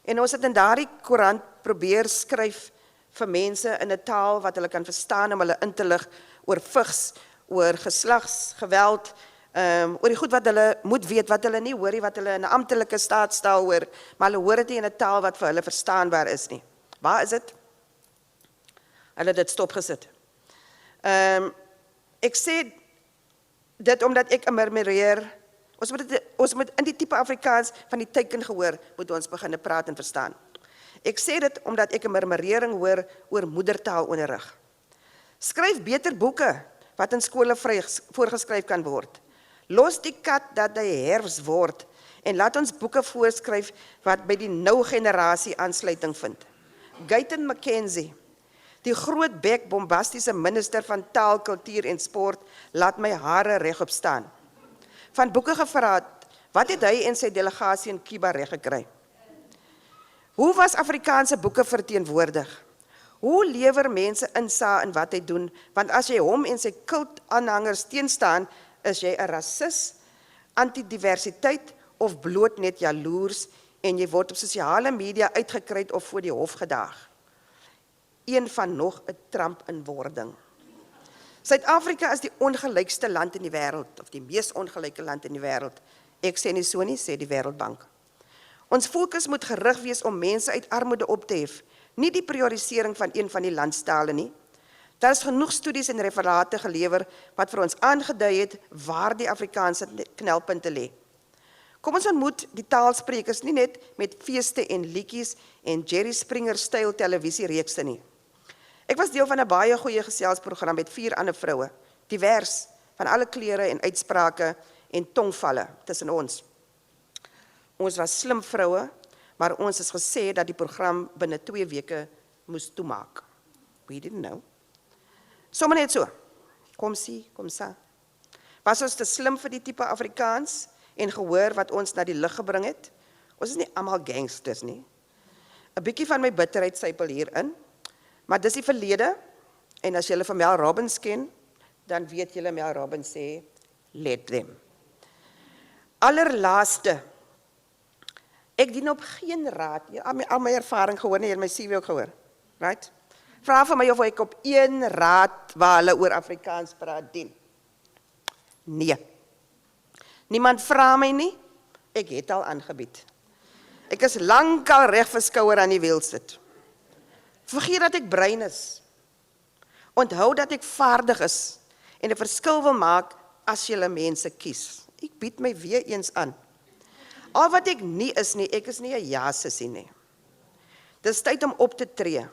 En ons het in daardie koerant probeer skryf vir mense in 'n taal wat hulle kan verstaan om hulle in te lig oor vigs, oor geslagsgeweld, oor die goed wat hulle moet weet, wat hulle nie hoor nie, wat hulle in 'n amptelike staatstaal hoor, maar hulle hoor dit nie in 'n taal wat vir hulle verstaanbaar is nie. Waar is dit? Hulle het dit stopgesit. Ek sê dit omdat ek murmureer, ons moet in die tipe Afrikaans van die teikengehoor moet ons begin praat en verstaan. Ek sê dit omdat ek 'n murmurering hoor oor moedertaalonderrig. Skryf beter boeke wat in skole voorgeskryf kan word. Los die kat dat hy herfs word en laat ons boeke voorskryf wat by die nou generasie aansluiting vind. Guyton McKenzie, die groot bek bombastiese minister van taal, kultuur en sport, laat my hare regop staan. Van boeke gevra, wat het hy en sy delegasie in Cuba reg gekry? Hoe was Afrikaanse boeke verteenwoordig? Hoe lewer mense insaag in wat hy doen? Want as jy hom en sy kultaanhangers teenstaan, is jy 'n rasis, antidiversiteit of bloot net jaloers en jy word op sosiale media uitgekruid of voor die hof gedaag. Een van nog 'n Trump in wording. Suid-Afrika is die ongelykste land in die wêreld, of die mees ongelyke land in die wêreld. Ek sê nie so nie, sê die Wêreldbank. Ons fokus moet gerig wees om mense uit armoede op te hef, nie die priorisering van een van die landstale nie. Daar is genoeg studies en referate gelewer wat vir ons aangedui het waar die Afrikaanse knelpunte lê. Kom ons ontmoet die taalsprekers nie net met feeste en liedjies en Jerry Springer-styl televisiereekse nie. Ek was deel van 'n baie goeie geselsprogram met 4 ander vroue, divers, van alle kleure en uitsprake en tongvalle tussen ons. Ons was slim vroue, maar ons is gesê dat die program binne 2 weke moes toemaak. We didn't know. Sommige net so, kom sien, kom sa. Was ons te slim vir die tipe Afrikaans en gehoor wat ons na die lig gebring het? Ons is nie almal gangsters nie. 'n Bietjie van my bitterheid sypel hierin, maar dis die verlede, en as julle vir Mel Robbins ken, dan weet julle Mel Robbins sê, let them. Allerlaaste, ek dien op geen raad, al my ervaring gehoor, nie, my CV ook gehoor, right? Vra vir my of ek op een raad waar hulle oor Afrikaans praat dien. Nee. Niemand vra my nie, ek het al aangebied. Ek is lankal reg vir skouer aan die wiel sit. Vergeet dat ek brein is. Onthou dat ek vaardig is en 'n verskil wil maak as julle mense kies. Ek bied my weer eens aan. Al wat ek nie is nie, ek is nie 'n ja-sussie nie. Dis tyd om op te tree.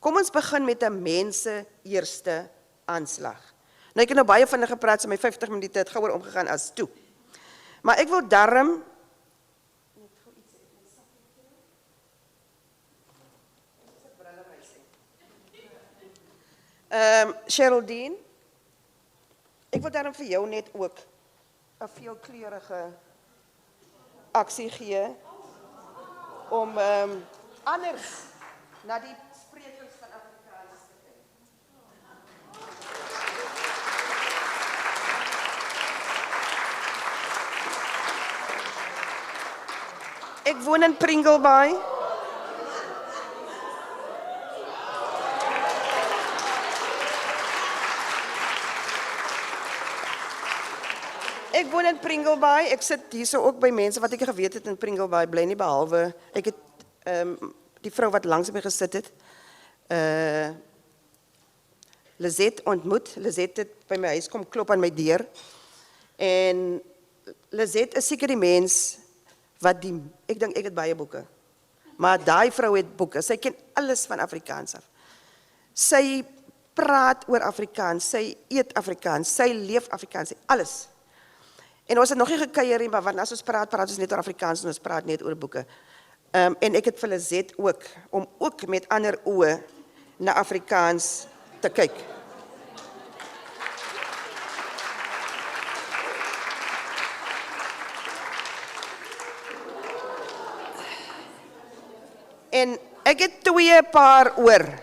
Kom ons begin met 'n mense eerste aanslag. Nou ek het nou baie vinnig gepraat, so my 50 minute het gouer omgegaan as toe. Maar ek wil darm Geraldine, ek wil daarom vir jou net ook 'n veelkleurige aksie gee om anders na die sprekers van Afrikaans te kyk. Ek woon in Pringlebay. Ek woon in Pringlebay, ek sit hierso ook by mense wat ek geweet het in Pringlebay bly nie, behalwe, ek het die vrou wat langs my gesit het, Lizette ontmoet. Lizette het by my huis kom klop aan my deur, en Lizette is seker die mens wat ek dink ek het baie boeke, maar daai vrou het boeke, sy ken alles van Afrikaans af. Sy praat oor Afrikaans, sy eet Afrikaans, sy leef Afrikaans, alles. En ons het nog nie gekuier nie, maar want as ons praat ons net oor Afrikaans en ons praat net oor boeke. En ek het vir Lizette ook, om ook met ander oë na Afrikaans te kyk. En ek het 2 paar oor,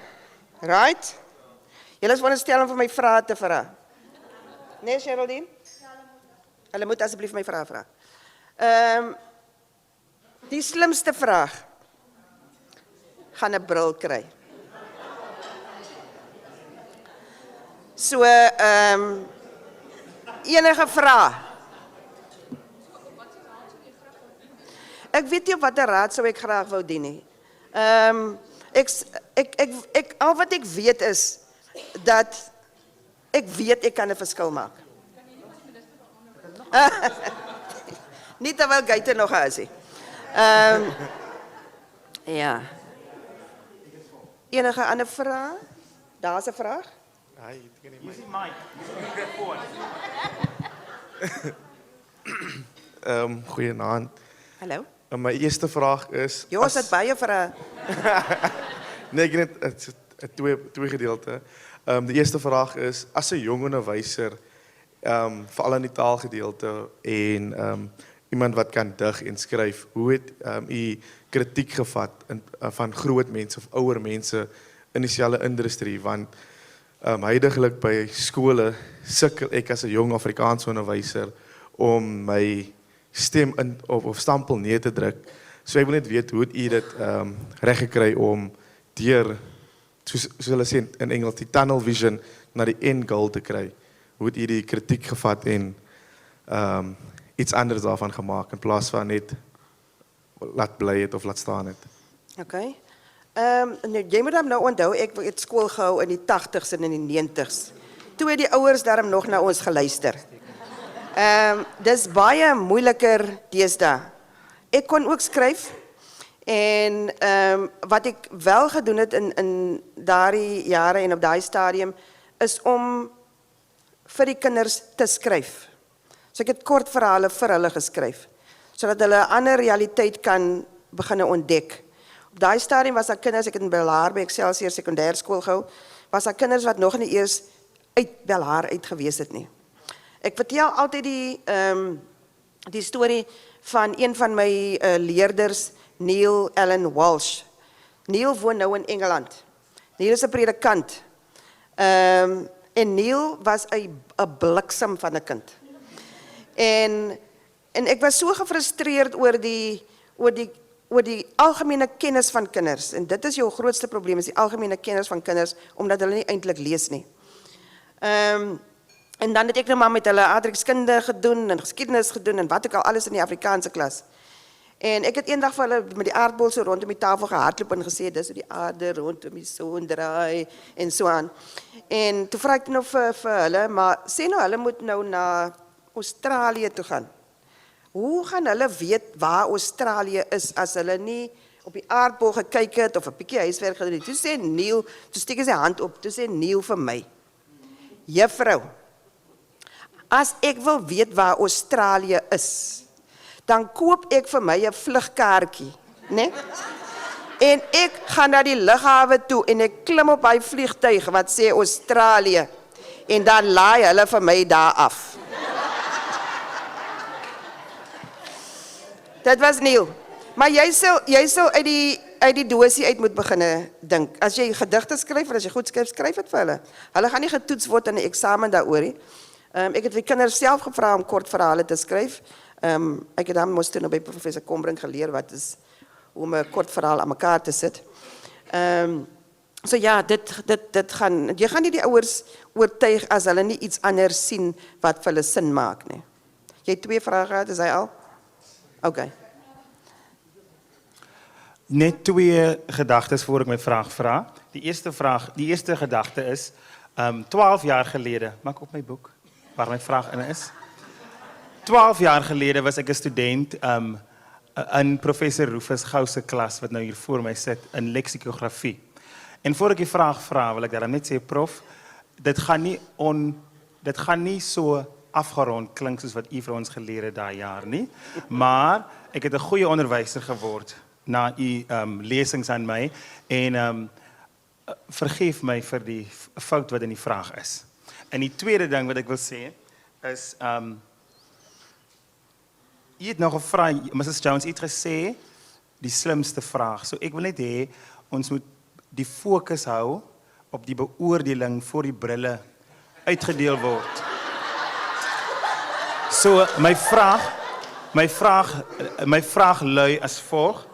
right? Julle is veronderstel om vir my vrae te vra. Nee, Geraldine? Hulle moet asseblief my vrae vra. Die slimste vraag, gaan 'n bril kry. So, enige vraag. Ek weet nie op watter raad sou ek graag wou dien nie. Al wat ek weet is, dat ek weet ek kan 'n verskil maak. Nie terwyl Guyton nog is. Ja, Enige ander vrae? Daar's 'n vraag.
Goeienaand.
Hallo.
My eerste vraag is...
Jos het baie vrae.
Nee, ek net het is 'n twee gedeelte. Die eerste vraag is, as 'n jong onderwyser, veral in die taalgedeelte en iemand wat kan dig en skryf, hoe het u kritiek gevat van groot mense of ouer mense in dieselfde industrie? Want huidiglik by skole sukkel ek as 'n jong Afrikaanse onderwyser om my stem in of stampel neer te druk. So ek wil net weet hoe het u dit reg gekry om deur soos hulle sê in Engels die tunnel vision na die end goal te kry. Hoe het u die kritiek gevat en iets anders daarvan gemaak in plaas van net laat bly het of laat staan het?
Okay. Nee, jy moet nou onthou, ek het skool gehou in die 80s en in die 90s. Toe het die ouers daarom nog na ons geluister. Dis baie moeiliker deesdae. Ek kon ook skryf en wat ek wel gedoen het in daardie jare en op daai stadium is om vir die kinders te skryf. So ek het kort verhale vir hulle geskryf sodat hulle 'n ander realiteit kan begin ontdek. Op daai stadium was daar kinders, ek het in Belhar by Excelsior sekondêr skool gehou, was daar kinders wat nog nie eers uit Belhar uit gewees het nie. Ek vertel altyd die storie van een van my leerders, Neil Allen Walsh. Neil woon nou in Engeland. Neil is 'n predikant. En Neil was 'n bliksem van 'n kind. En ek was so gefrustreerd oor die algemene kennis van kinders. En dit is jou grootste probleem, is die algemene kennis van kinders, omdat hulle nie eintlik lees nie. En dan het ek nou maar met hulle aardrykskunde gedoen en geskiedenis gedoen en wat ook al alles in die Afrikaanse klas. En ek het eendag vir hulle met die aardbol so rondom die tafel gehardloop en gesê, dis hoe die aarde rondom die son draai en so aan. En toe vra ek nou vir hulle, maar sê nou hulle moet nou na Australië toe gaan. Hoe gaan hulle weet waar Australië is as hulle nie op die aardbol gekyk het of 'n bietjie huiswerk gedoen het? Toe sê Neil, toe steek hy sy hand op, toe sê Neil vir my, juffrou, as ek wil weet waar Australië is, dan koop ek vir my 'n vlugkaartjie, né? En ek gaan na die lughawe toe en ek klim op hy vliegtuig wat sê Australië en dan laai hulle vir my daar af. Dit was Neil. Maar jy sal uit die dosie uit moet begin dink. As jy gedigte skryf, of as jy goed skryf, skryf dit vir hulle. Hulle gaan nie getoets word in 'n eksamen daaroor nie. Ek het vir kinders self gevra om kort verhale te skryf. Ek het dan moes toe nou by professor Kombrink geleer wat is om 'n kort verhaal aan mekaar te sit. So ja, dit gaan, jy gaan nie die ouers oortuig as hulle nie iets anders sien wat vir hulle sin maak nie. Jy het 2 vrae gehad, is hy al? Okay.
Net 2 gedagtes voor ek my vraag vra. Die eerste gedagte is 12 jaar gelede, maak op my boek waar my vraag in is. 12 jaar gelede was ek 'n student in professor Rufus Gou se klas wat nou hier voor my sit in leksikografie. En voor ek die vraag vra, wil ek daarom net sê prof, dit gaan nie so afgerond klink soos wat u vir ons geleer het daai jaar nie, maar ek het 'n goeie onderwyser geword na u lesings aan my en vergeef my vir die fout wat in die vraag is. En die tweede ding wat ek wil sê is u het nog gevra, Mrs. Jones, u het gesê die slimste vraag. So ek wil net hê ons moet die fokus hou op die beoordeling voor die brille uitgedeel word. So my vraag lui as volg.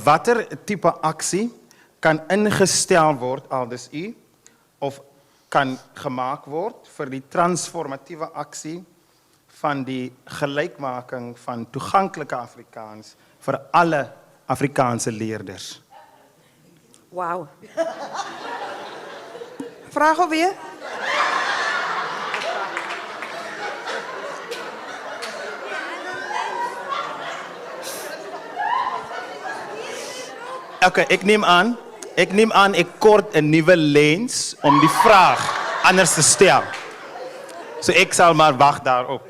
Watter tipe aksie kan ingestel word aldus u of kan gemaak word vir die transformatiewe aksie van die gelykmaking van toeganklike Afrikaans vir alle Afrikaanse leerders?
Wow. Vraag alweer?
Okay, ek neem aan, Ek neem aan ek kort 'n nuwe lens om die vraag anders te stel. So ek sal maar wag daarop.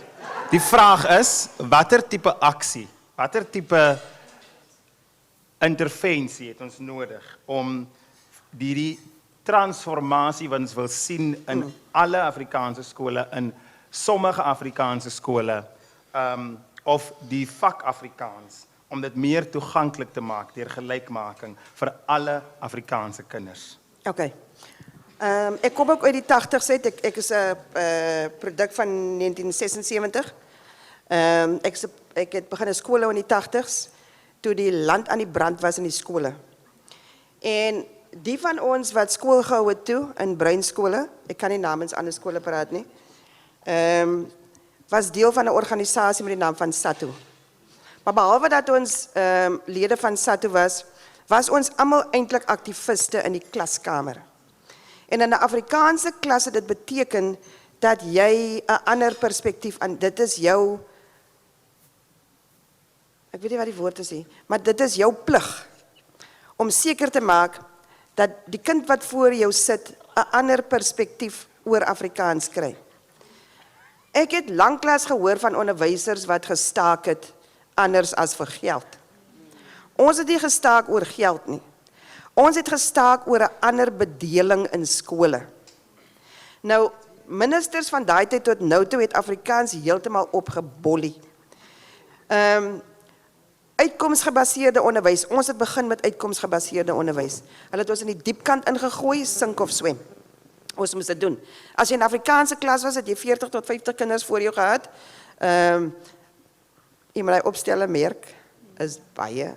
Die vraag is, watter tipe aksie, watter tipe intervensie het ons nodig om die transformasie wat ons wil sien in alle Afrikaanse skole, in sommige Afrikaanse skole, of die vak Afrikaans, om dit meer toeganklik te maak deur gelykmaking vir alle Afrikaanse kinders.
Okay. Ek kom ook uit die 80s uit. Ek is 'n produk van 1976. Ek het begin skool in die 80s toe die land aan die brand was in die skole. En die van ons wat skool gehou het toe in breinskole, ek kan nie namens ander skole praat nie, was deel van 'n organisasie met die naam van SATU. Maar behalwe dat ons lede van SATU was ons almal eintlik aktiviste in die klaskamer. En in 'n Afrikaanse klas het dit beteken dat jy 'n ander perspektief aan, dit is jou, ek weet nie wat die woord is nie, maar dit is jou plig om seker te maak dat die kind wat voor jou sit 'n ander perspektief oor Afrikaans kry. Ek het lanklaas gehoor van onderwysers wat gestaak het anders as vir geld. Ons het nie gestaak oor geld nie. Ons het gestaak oor 'n ander bedeling in skole. Nou, ministers van daai tyd tot nou toe het Afrikaans heeltemal opgebollie. Uitkomsgebaseerde onderwys. Ons het begin met uitkomsgebaseerde onderwys. Hulle het ons in die diepkant ingegooi, sink of swem. Ons moes dit doen. As jy in 'n Afrikaanse klas was, het jy 40 tot 50 kinders voor jou gehad. Jy moet opstelle merk is baie.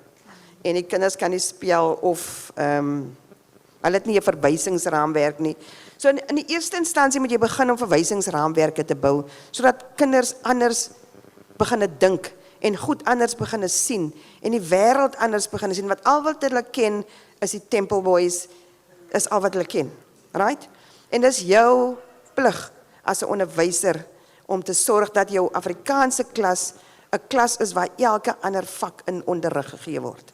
En die kinders kan nie spel of hulle het nie 'n verwysingsraamwerk nie. So in die eerste instansie moet jy begin om verwysingsraamwerke te bou sodat kinders anders begin dink en goed anders begin sien en die wêreld anders begin sien, wat al wat hulle ken is die Temple Boys, is al wat hulle ken. Right? En dis jou plig as 'n onderwyser om te sorg dat jou Afrikaanse klas 'n klas is waar elke ander vak in onderrig gegee word.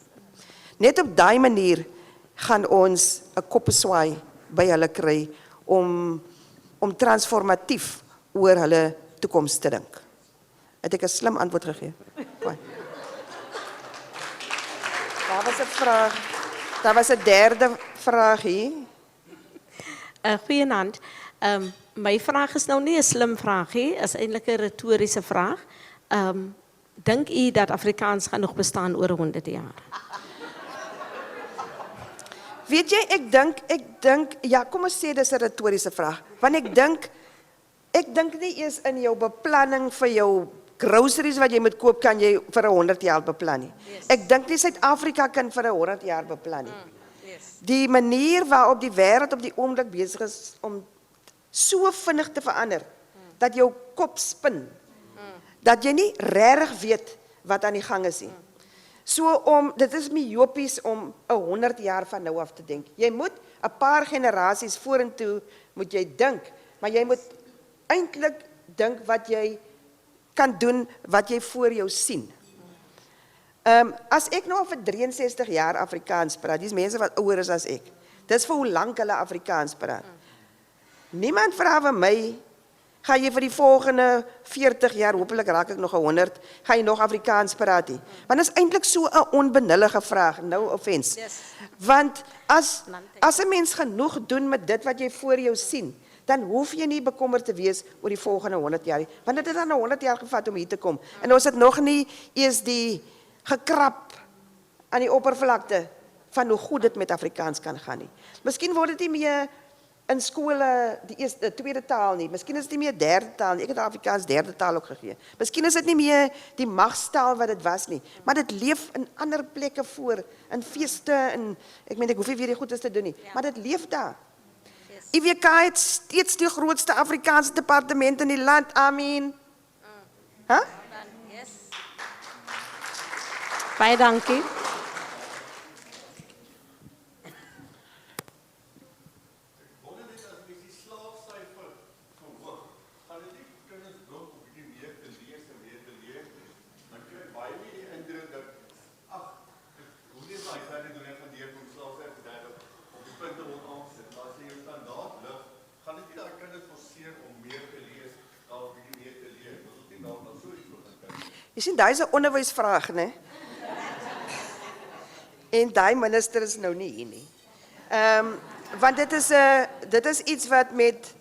Net op daai manier gaan ons 'n koppeswaai by hulle kry om transformatief oor hulle toekoms te dink. Het ek 'n slim antwoord gegee? Goeie. Daar was 'n vraag. Daar was 'n derde vraag hier.
Goeienaand. My vraag is nou nie 'n slim vraag nie, is eintlik 'n retoriese vraag. Dink u dat Afrikaans gaan nog bestaan oor 100 jaar?
Weet jy, ek dink, ja, kom ons sê dis 'n retoriese vraag. Want ek dink nie eers in jou beplanning vir jou groceries wat jy moet koop, kan jy vir 100 jaar beplan nie. Yes. Ek dink nie Suid-Afrika kan vir 100 jaar beplan nie. Yes. Die manier waarop die wêreld op die oomblik besig is om so vinnig te verander, dat jou kop spin, dat jy nie regtig weet wat aan die gang is nie. So dit is myopies om 100 jaar van nou af te dink. Jy moet 'n paar generasies vorentoe moet jy dink, maar jy moet eintlik dink wat jy kan doen, wat jy voor jou sien. As ek nou vir 63 jaar Afrikaans praat, dis mense wat ouer is as ek. Dis vir hoe lank hulle Afrikaans praat. Niemand vra vir my, gaan jy vir die volgende 40 jaar, hopelik raak ek nog 100, gaan jy nog Afrikaans praat nie? Want dit is eintlik so 'n onbenullige vraag, no offense. Yes. Want as 'n mens genoeg doen met dit wat jy voor jou sien, dan hoef jy nie bekommerd te wees oor die volgende 100 jaar nie. Want dit het dan 100 jaar gevat om hier te kom. En ons het nog nie eers die gekrap aan die oppervlakte van hoe goed dit met Afrikaans kan gaan nie. Miskien word dit nie meer in skole die tweede taal nie. Miskien is dit nie meer derde taal nie. Ek het Afrikaans derde taal ook gegee. Miskien is dit nie meer die magstaal wat dit was nie, maar dit leef in ander plekke voor, in feeste en ek meen ek hoef nie weer die goedes te doen nie, maar dit leef daar. IWK het steeds die grootste Afrikaanse departement in die land. Amen. Huh?
Yes. Baie dankie.
Jy sien, daai is 'n onderwysvraag, né? En daai minister is nou nie hier nie. Want dit is iets wat met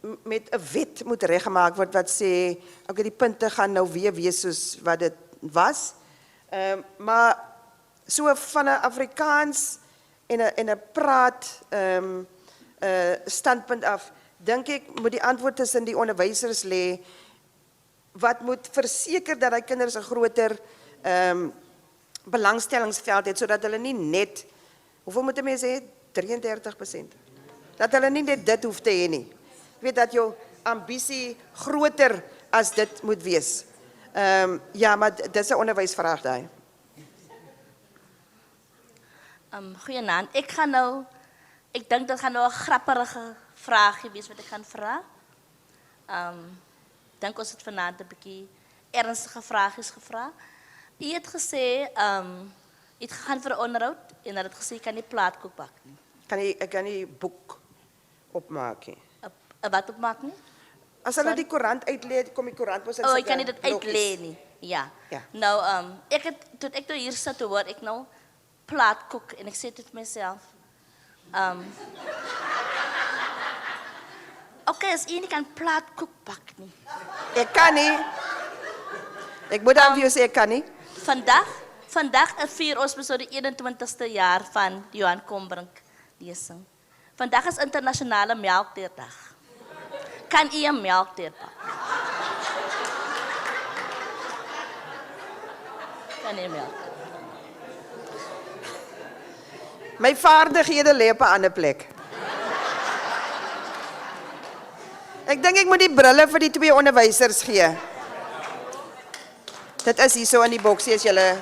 'n wet moet reggemaak word wat sê, okay, die punte gaan nou weer wees soos wat dit was. Maar so van 'n Afrikaans en 'n praat standpunt af, dink ek moet die antwoord tussen die onderwysers lê wat moet verseker dat die kinders 'n groter belangstellingsveld het sodat hulle nie net, hoeveel moet 'n mens hê? 33%. Dat hulle nie net dit hoef te hê nie. Ek weet dat jou ambisie groter as dit moet wees. Ja, maar dis 'n onderwysvraag daai.
Goeienaand. Ek dink dit gaan nou 'n grappige vraagie wees wat ek gaan vra. Dink ons het vanaand 'n bietjie ernstige vragies gevra. U het gesê, u het gegaan vir 'n onderhoud en dat het gesê jy kan nie plaatkoek bak nie.
Ek kan nie boek opmaak nie.
'n Wat opmaak nie?
As hulle die koerant uitlê, kom die koerant mos in
Oh, ek kan nie dit uitlê nie. Ja.
Ja.
Nou, toe ek nou hier sit, toe hoor ek nou plaatkoek en ek sê tot myself, okay, as u nie kan plaatkoek bak nie.
Ek kan nie. Ek moet aan vir jou sê ek kan nie.
Vandag vier ons beso die 21ste jaar van Johan Kombrink lesing. Vandag is internasionale melkteerdag. Kan u 'n melkteer bak? Kan u melk?
My vaardighede lê op 'n ander plek. Ek dink ek moet die brille vir die twee onderwysers gee. Dit is hier so in die boksie as julle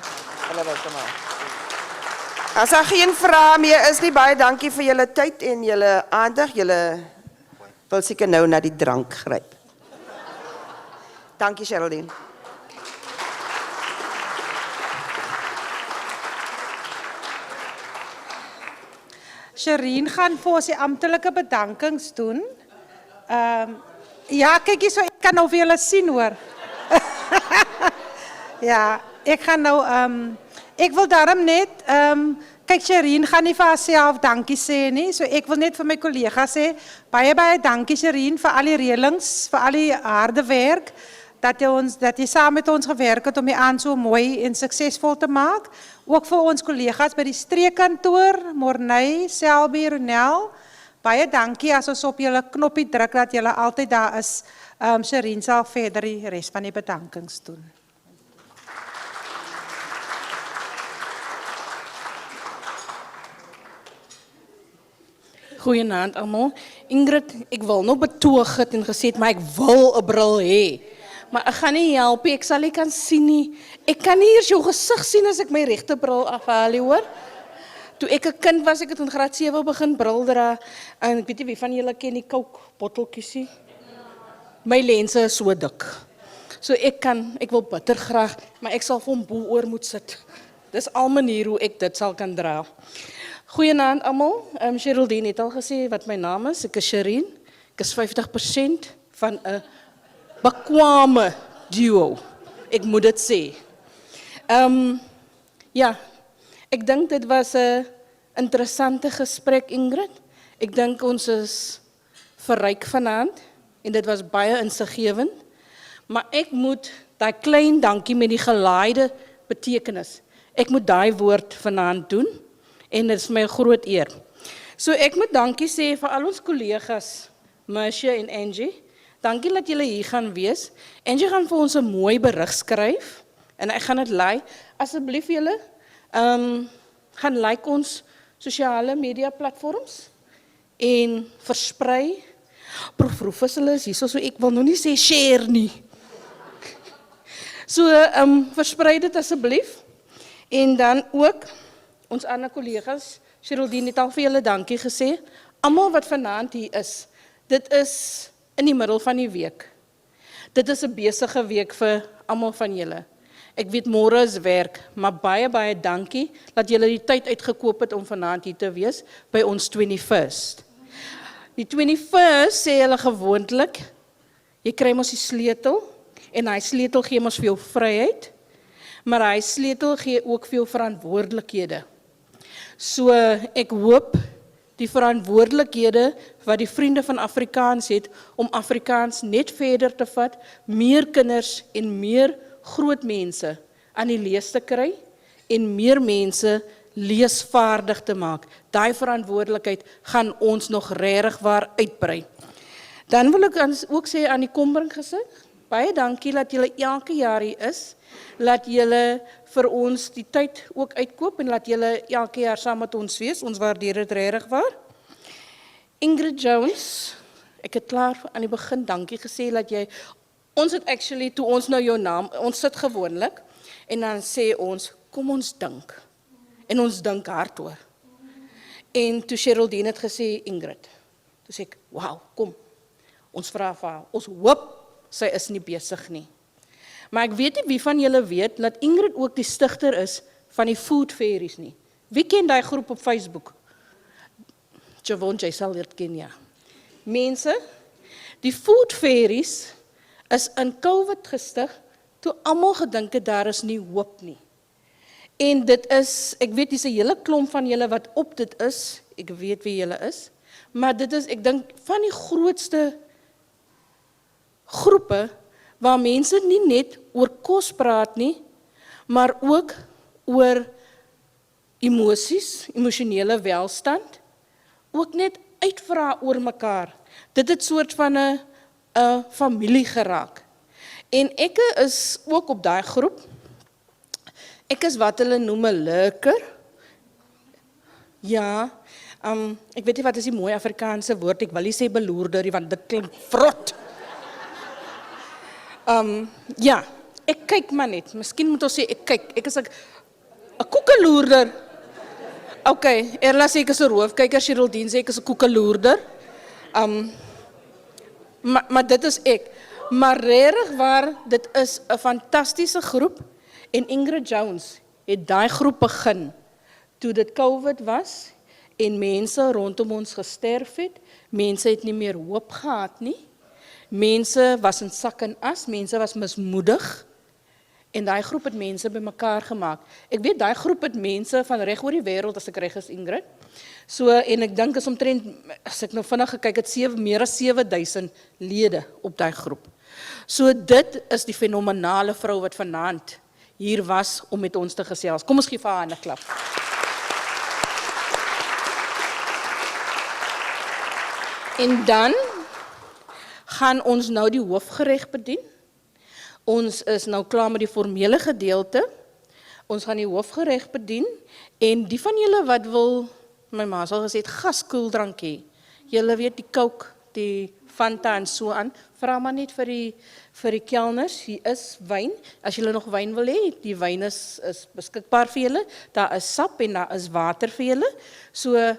wil maak. As daar geen vrae meer is nie, baie dankie vir julle tyd en julle aandag. Julle wil seker nou na die drank gryp. Dankie, Sherilyn.
Shireen gaan vir ons die amptelike bedankings doen. Ja, kyk hier so, ek kan nou vir julle sien hoor. Ja, ek gaan nou, ek wil daarom net, kyk Shireen gaan nie vir haarself dankie sê nie, so ek wil net vir my collega sê, baie dankie Shireen vir al die reëlings, vir al die harde werk, dat jy saam met ons gewerk het om die aand so mooi en suksesvol te maak. Ook vir ons collega's by die streekkantoor, Morney, Selby, Ronel, baie dankie as ons op julle knoppie druk dat julle altyd daar is. Shireen sal verder die res van die bedankings doen.
Goeienaand almal. Ingrid, ek wil nog betoog het en gesê het, maar ek wil 'n bril hê. Maar ek gaan nie help nie, ek sal nie kan sien nie. Ek kan nie eers jou gesig sien as ek my regte bril afhaal, hoor. Toe ek 'n kind was, ek het in graad 7 begin bril dra en ek weet nie wie van julle ken die Coke botteltjies nie. My lense is so dik. So ek wil bitter graag, maar ek sal vir hom bo oor moet sit. Dis al manier hoe ek dit sal kan dra. Goeienaand almal. Sherilyn het al gesê wat my naam is. Ek is Shireen. Ek is 50% van 'n bekwame duo. Ek moet dit sê. Ja, ek dink dit was 'n interessante gesprek, Ingrid. Ek dink ons is verryk vanaand en dit was baie insiggewend. Maar ek moet daai klein dankie met die gelaaide betekenis. Ek moet daai woord vanaand doen. En dit is my groot eer. So ek moet dankie sê vir al ons kollegas, Marcia en Angie. Dankie dat julle hier gaan wees. Angie gaan vir ons 'n mooi berig skryf en ek gaan dit lei. Asseblief julle, gaan like ons sosiale media platforms en versprei. Prof Rufus hulle is hier, so ek wil nou nie sê share nie. So versprei dit asseblief. En dan ook ons ander kollegas, Sherilyn het al vir julle dankie gesê. Almal wat vanaand hier is, dit is in die middel van die week. Dit is 'n besige week vir almal van julle. Ek weet môre is werk, maar baie dankie dat julle die tyd uitgekoop het om vanaand hier te wees by ons 21st. Die 21st sê hulle gewoonlik, jy kry mos die sleutel En hy sleutel gee ons veel vryheid, maar hy sleutel gee ook veel verantwoordelikhede. So ek hoop die verantwoordelikhede wat die vriende van Afrikaans het, om Afrikaans net verder te vat, meer kinders en meer groot mense aan die lees te kry, en meer mense leesvaardig te maak. Daai verantwoordelikheid gaan ons nog regtig waar uitbrei. Dan wil ek ook sê aan die Kombrink gesin, baie dankie dat julle elke jaar hier is, laat julle vir ons die tyd ook uitkoop, en laat julle elke jaar saam met ons wees, ons waardeer dit regtig waar. Ingrid Jones, ek het klaar aan die begin dankie gesê, dat jy, ons het actually, toe ons nou jou naam, ons sit gewoonlik, en dan sê ons, kom ons dink, en ons dink hard oor. En toe Geraldine het gesê, Ingrid, toe sê ek, wauw, kom, ons vra vir haar, ons hoop, sy is nie besig nie. Maar ek weet nie wie van julle weet, dat Ingrid ook die stigter is van die Food Fairies nie. Wie ken die groep op Facebook? Javon, jy sal dit ken, ja. Mense, die Food Fairies is in COVID gestig, toe almal gedink het, daar is nie hoop nie. En dit is, ek weet, dis 'n hele klomp van julle wat op dit is, ek weet wie julle is, maar dit is, ek dink, van die grootste groepe, waar mense nie net oor kos praat nie, maar ook oor emosies, emosionele welstand, ook net uitvra oor mekaar. Dit het soort van 'n familie geraak. En ek is ook op daai groep. Ek is wat hulle noem 'n lurker. Ja, ek weet nie wat is die mooi Afrikaanse woord, ek wil nie sê beloerder, want dit klink vrot. Ja, ek kyk maar net. Miskien moet ons sê, ek is 'n koekeloerder. Ok, Erla sê ek is 'n roofkyker, Geraldine sê ek is 'n koekeloerder. Maar dit is ek. Maar regtig waar, dit is 'n fantastiese groep, en Ingrid Jones het daai groep begin, toe dit COVID was, en mense rondom ons gesterf het, mense het nie meer hoop gehad nie, mense was in sak en as, mense was mismoedig, en daai groep het mense bymekaar gemaak. Ek weet, daai groep het mense van reg oor die wêreld, as ek reg is, Ingrid. So, en ek dink is omtrent, as ek nou vinnig gekyk het, meer as 7000 lede op daai groep. So dit is die fenomenale vrou wat vanaand hier was om met ons te gesels. Kom ons gee vir haar 'n klap. En dan gaan ons nou die hoofgereg bedien. Ons is nou klaar met die formele gedeelte. Ons gaan die hoofgereg bedien, en die van julle wat wil, my ma het al gesê, gaskoeldrank hê. Julle weet die Coke, die Fanta en so aan, vra maar net vir die kelners, hier is wyn, as julle nog wyn wil hê, die wyn is beskikbaar vir julle, daar is sap en daar is water vir julle, so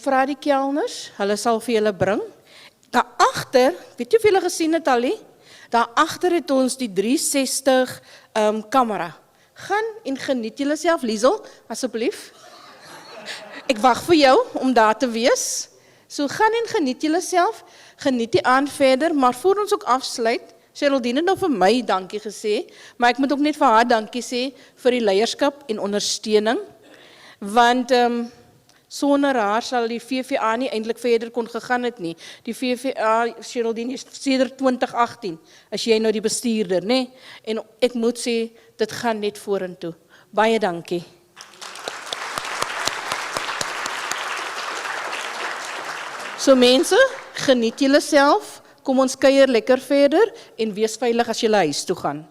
vra die kelners, hulle sal vir julle bring. Daar agter, weet jy of julle gesien het al nie? Daar agter het ons die 360 kamera. Gaan en geniet julle self, Liesel, asseblief. Ek wag vir jou om daar te wees. So gaan en geniet julle self, geniet die aand verder, maar voor ons ook afsluit, Geraldine het nou vir my dankie gesê, maar ek moet ook net vir haar dankie sê vir die leierskap en ondersteuning, want sonder haar sal die VVA nie eintlik verder kon gegaan het nie. Die VVA, Geraldine, is sedert 2018, as jy nou die bestuurder, nee? En ek moet sê, dit gaan net vorentoe. Baie dankie. So mense, geniet julle self, kom ons kuier lekker verder, en wees veilig as julle huis toe gaan.